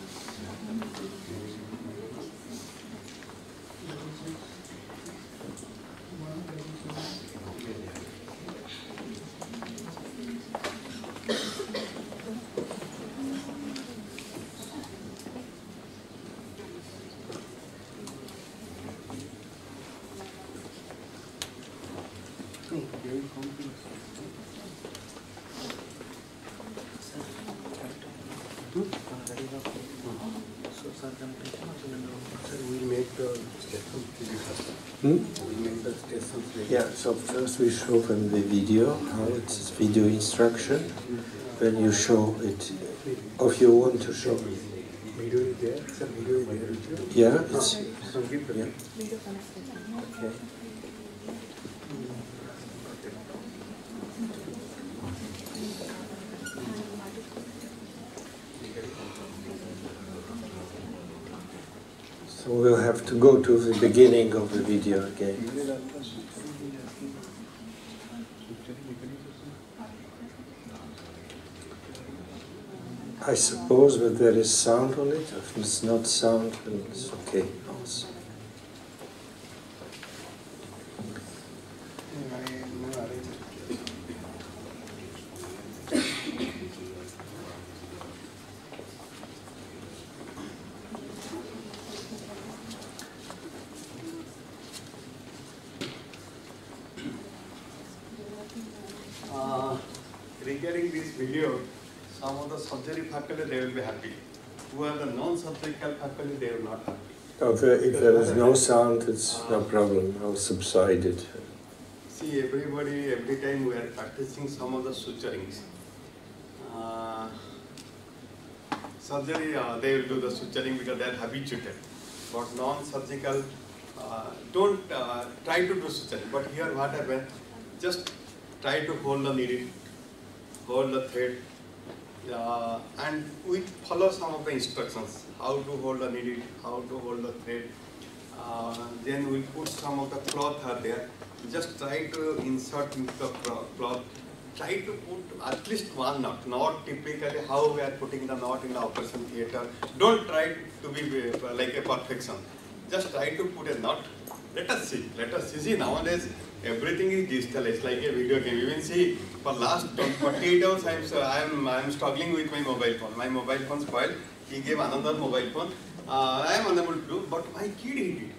Yeah, so first we show them the video, how it's video instruction. Then you show it, if you want to show. Video is there? Sir, video is there? Yeah, it's. Yeah. Okay. So So we'll have to go to the beginning of the video again. I suppose that there is sound on it. If it's not sound, then it's okay also. Regarding this video, some of the surgery faculty, they will be happy. Who are the non-surgical faculty, they will not happy. If there is no sound, it's no problem. I'll subside it. See, everybody, every time we are practicing some of the suturings. Surgery, they will do the suturing because they are habituated. But non-surgical, don't try to do suturing. But here what happens, just try to hold the needle, hold the thread, and we follow some of the instructions, how to hold the needle, how to hold the thread. Then we put some of the cloth there. Just try to insert into the cloth. Try to put at least one knot, not typically how we are putting the knot in the operation theatre. Don't try to be like a perfection. Just try to put a knot. Let us see. See, nowadays everything is digital. It's like a video game. You can see for last 48 hours I'm struggling with my mobile phone. My mobile phone spoiled. He gave another mobile phone. I am unable to do, but my kid did it.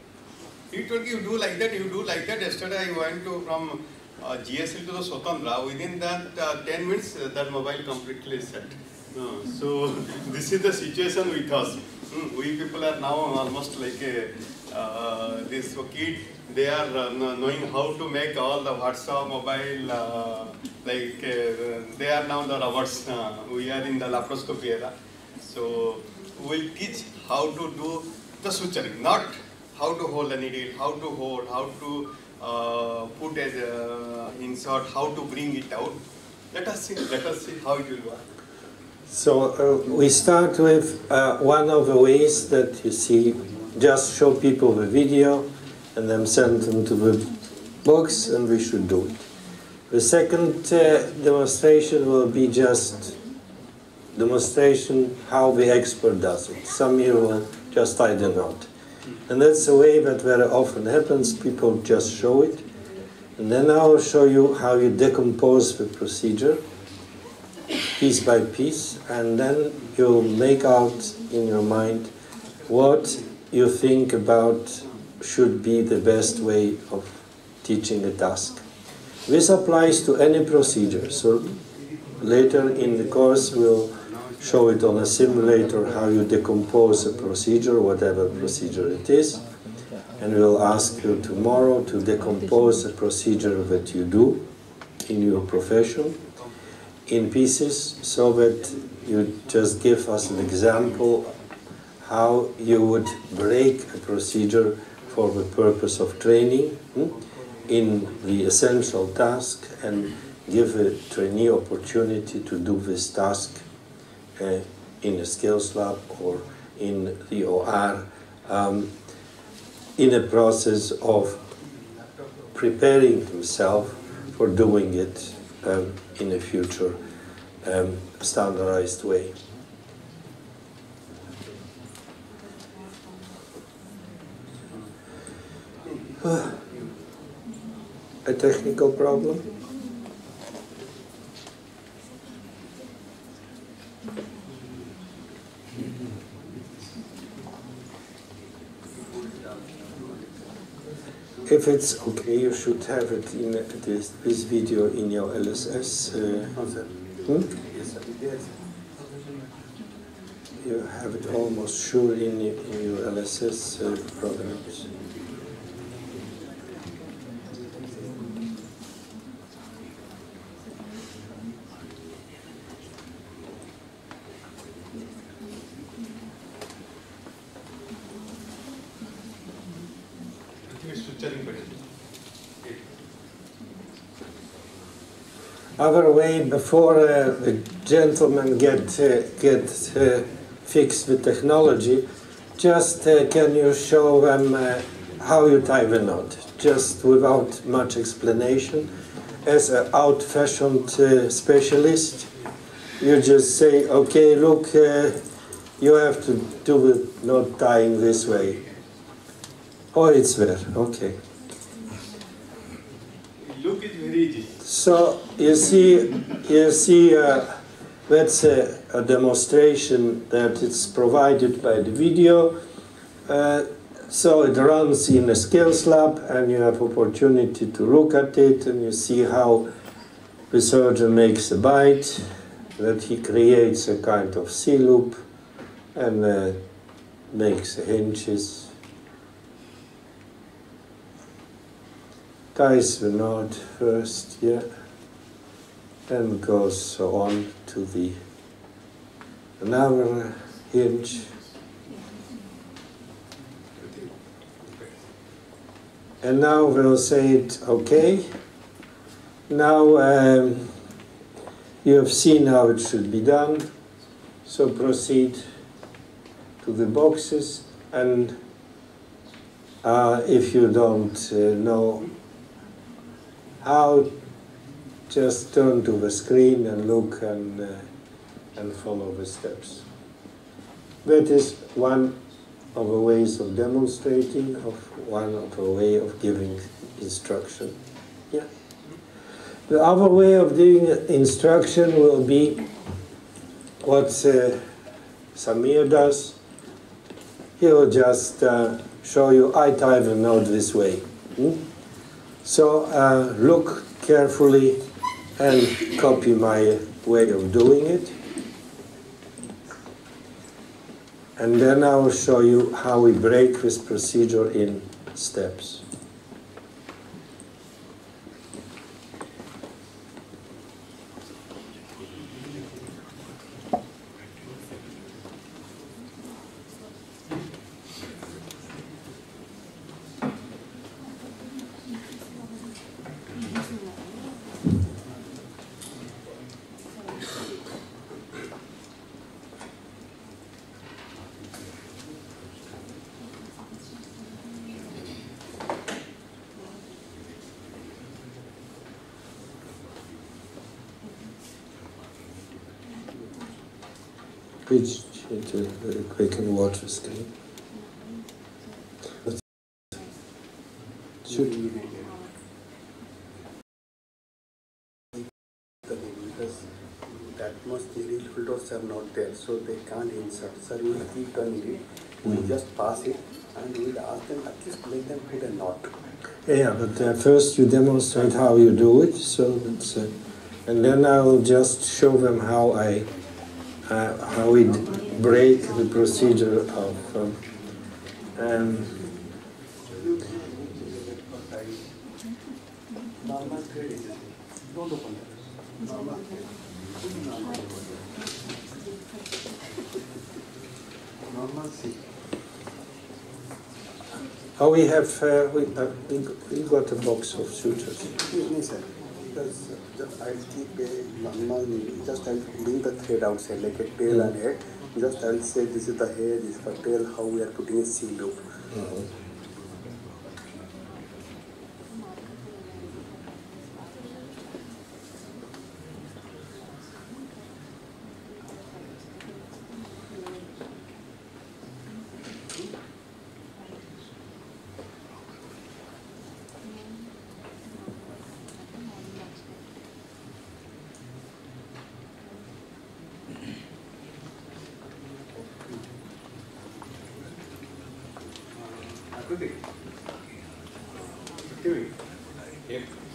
He told you do like that, you do like that. Yesterday I went from GSL to the Swatandra. Within that 10 minutes, that mobile completely set. So this is the situation with us. We people are now almost like this kid. They are knowing how to make all the WhatsApp, mobile, they are now the robots. We are in the laparoscopy era. So we'll teach how to do the suturing, not how to hold the needle, how to hold, how to put a insert, how to bring it out. Let us see how it will work. So we start with one of the ways that you see, just show people the video and then send them to the box, and we should do it. The second demonstration will be just demonstration how the expert does it. Some here will just tie the knot. And that's the way that very often happens. People just show it. And then I will show you how you decompose the procedure piece by piece, and then you'll make out in your mind what you think about should be the best way of teaching a task. This applies to any procedure. So later in the course we'll show it on a simulator how you decompose a procedure, whatever procedure it is. And we'll ask you tomorrow to decompose a procedure that you do in your profession in pieces, so that you just give us an example how you would break a procedure for the purpose of training in the essential task, and give a trainee opportunity to do this task in a skills lab or in the OR, in a process of preparing himself for doing it in a future standardized way. A technical problem? If it's okay, you should have it in this video in your LSS. You have it almost sure in your LSS programs. Other way, before a gentleman get fixed with technology, just can you show them how you tie the knot, just without much explanation. As an out-fashioned specialist, you just say, okay, look, you have to do the knot tying this way. Oh, it's there, okay. Look is very easy. So you see, that's a demonstration that it's provided by the video. So it runs in a skills lab, and you have opportunity to look at it, and you see how the surgeon makes a bite, that he creates a kind of C-loop and makes hinges, ties the knot first, yeah, and goes on to the another hinge. And now we'll say it, okay. Now you have seen how it should be done, so proceed to the boxes, and if you don't know how, just turn to the screen and look and follow the steps. That is one of the ways of demonstrating, one of the way of giving instruction. Yeah. The other way of doing instruction will be what Samir does. He will just show you, I tie the knot this way. So look carefully and copy my way of doing it. And then I will show you how we break this procedure in steps. Switch into very quick and watch the screen. Because that much needle filters are not there, so they can't insert. So we will keep turning it. We just pass it, and we will ask them at least make them put a knot. Yeah, but first you demonstrate how you do it. So that's, and then I will just show them how we break the procedure of. Normal thread is don't open it. Normal thread. Normal C. Oh, we have we got a box of sutures. Excuse me, sir. Because just I'll keep a normal. Just I'll bring the thread outside like a tail and head. Just I'll say this is the hair, this is the tail. How we are putting a C loop.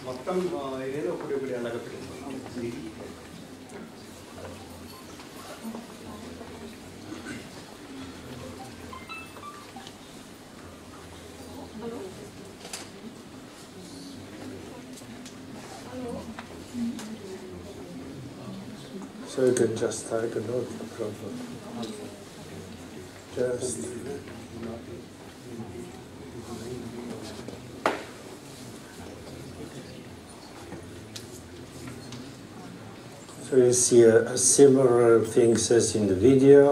మొత్తం ఏదో ఒకటి అలాగ పెట్టేస్తాం. So you can just tie the knot properly. Just. So you see a similar things as in the video.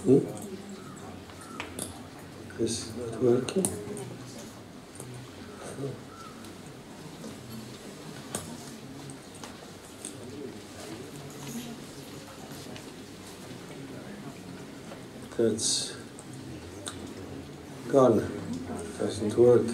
This is not working. That's gone. Doesn't work.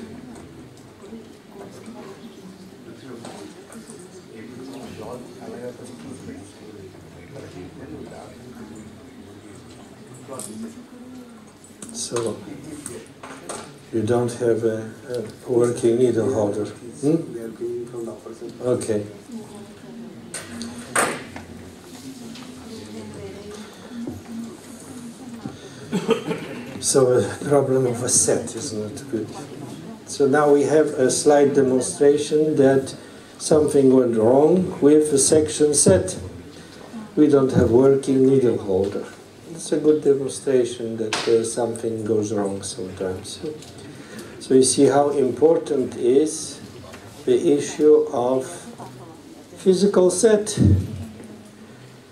So you don't have a working needle holder. Okay. So a problem of a set is not good. So now we have a slight demonstration that something went wrong with the section set. We don't have working needle holder. It's a good demonstration that something goes wrong sometimes. So you see how important is the issue of physical set.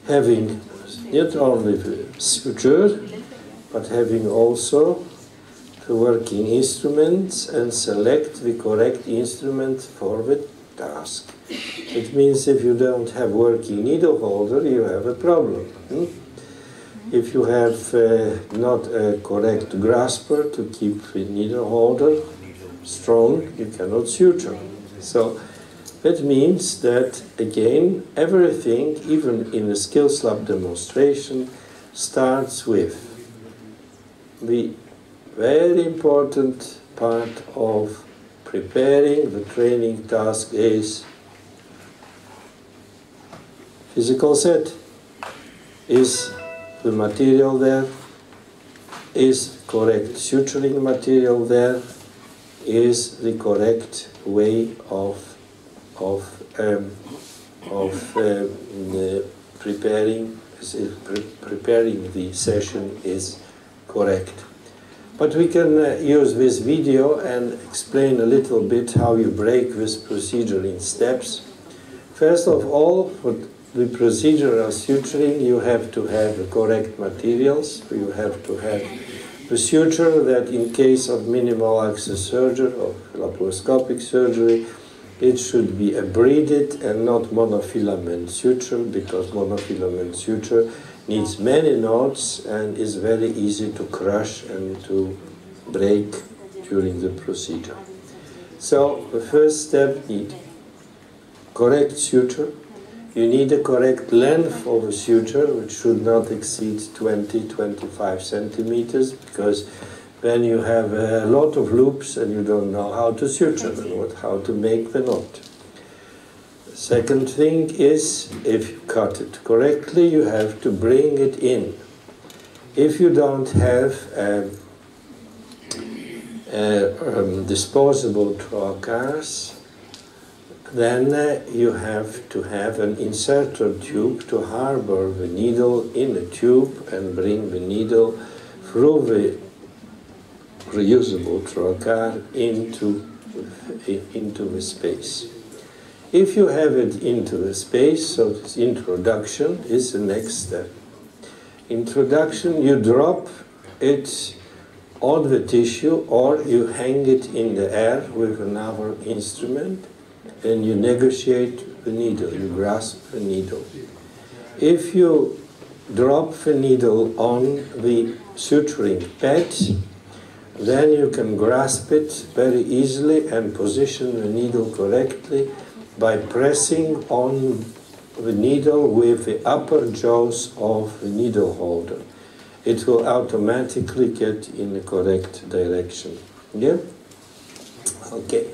Having not only the suture, but having also the working instruments and select the correct instrument for the task. It means if you don't have working needle holder, you have a problem. If you have not a correct grasper to keep the needle holder strong, you cannot suture. So that means that, again, everything, even in a skills lab demonstration, starts with the very important part of preparing the training task is physical set. Is the material there? Is correct suturing material there? Is the correct way of preparing the session is correct. But we can use this video and explain a little bit how you break this procedure in steps. First of all, for the procedure of suturing, you have to have the correct materials. You have to have the suture that in case of minimal access surgery or laparoscopic surgery, it should be a braided and not monofilament suture, because monofilament suture needs many knots and is very easy to crush and to break during the procedure. So the first step, need correct suture. You need a correct length of a suture, which should not exceed 20-25 centimeters, because then you have a lot of loops and you don't know how to suture and how to make the knot. Second thing is, if you cut it correctly, you have to bring it in. If you don't have disposable trocars, then you have to have an inserter tube to harbor the needle in a tube and bring the needle through the reusable trocar into the space. If you have it into the space, so this introduction is the next step. Introduction, you drop it on the tissue or you hang it in the air with another instrument and you negotiate the needle, you grasp the needle. If you drop the needle on the suturing pad, then you can grasp it very easily and position the needle correctly by pressing on the needle with the upper jaws of the needle holder. It will automatically get in the correct direction. Yeah? Okay.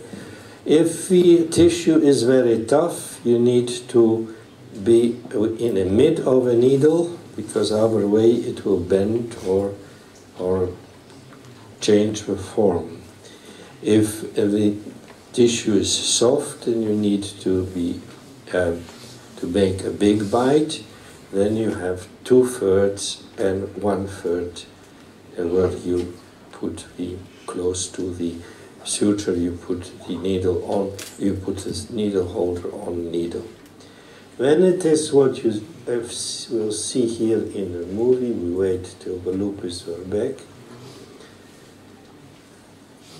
If the tissue is very tough, you need to be in the mid of a needle, because other way it will bend or change the form. If the tissue is soft and you need to make a big bite, then you have 2/3 and 1/3 where you put the close to the suture, you put the needle on, you put this needle holder on needle. When it is what you will see here in the movie, we wait till the loop is back.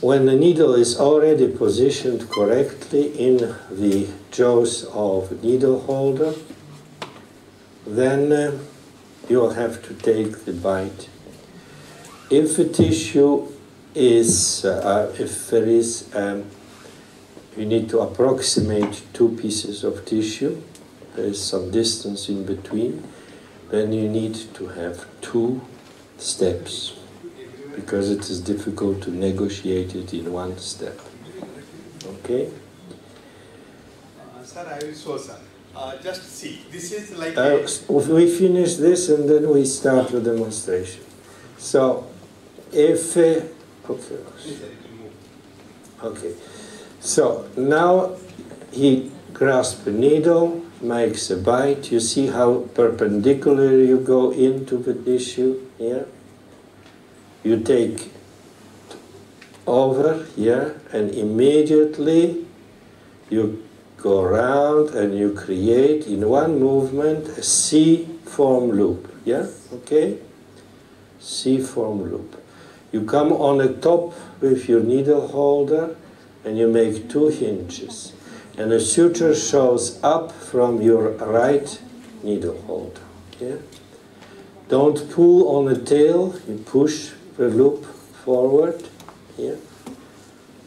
When the needle is already positioned correctly in the jaws of the needle holder, then you'll have to take the bite. If the tissue is, if there is, you need to approximate 2 pieces of tissue, there is some distance in between, then you need to have 2 steps, because it is difficult to negotiate it in 1 step. Okay? Sir, I will show, sir. Just see, this is like we finish this and then we start the demonstration. So, if okay, so now he grasps a needle, makes a bite. You see how perpendicular you go into the tissue here. You take over here, and immediately you go around and you create in 1 movement a C-form loop. Yeah, okay? C-form loop. You come on the top with your needle holder and you make 2 hinges. And the suture shows up from your right needle holder. Yeah? Don't pull on the tail, you push the loop forward. Yeah?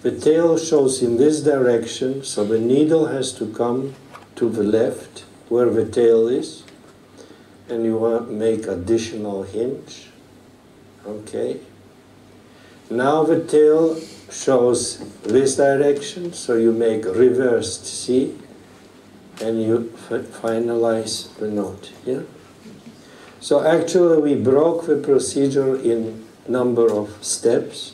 The tail shows in this direction, so the needle has to come to the left where the tail is. And you want to make additional hinge. Okay. Now the tail shows this direction, so you make reversed C, and you finalize the knot. Yeah. So actually we broke the procedure in number of steps.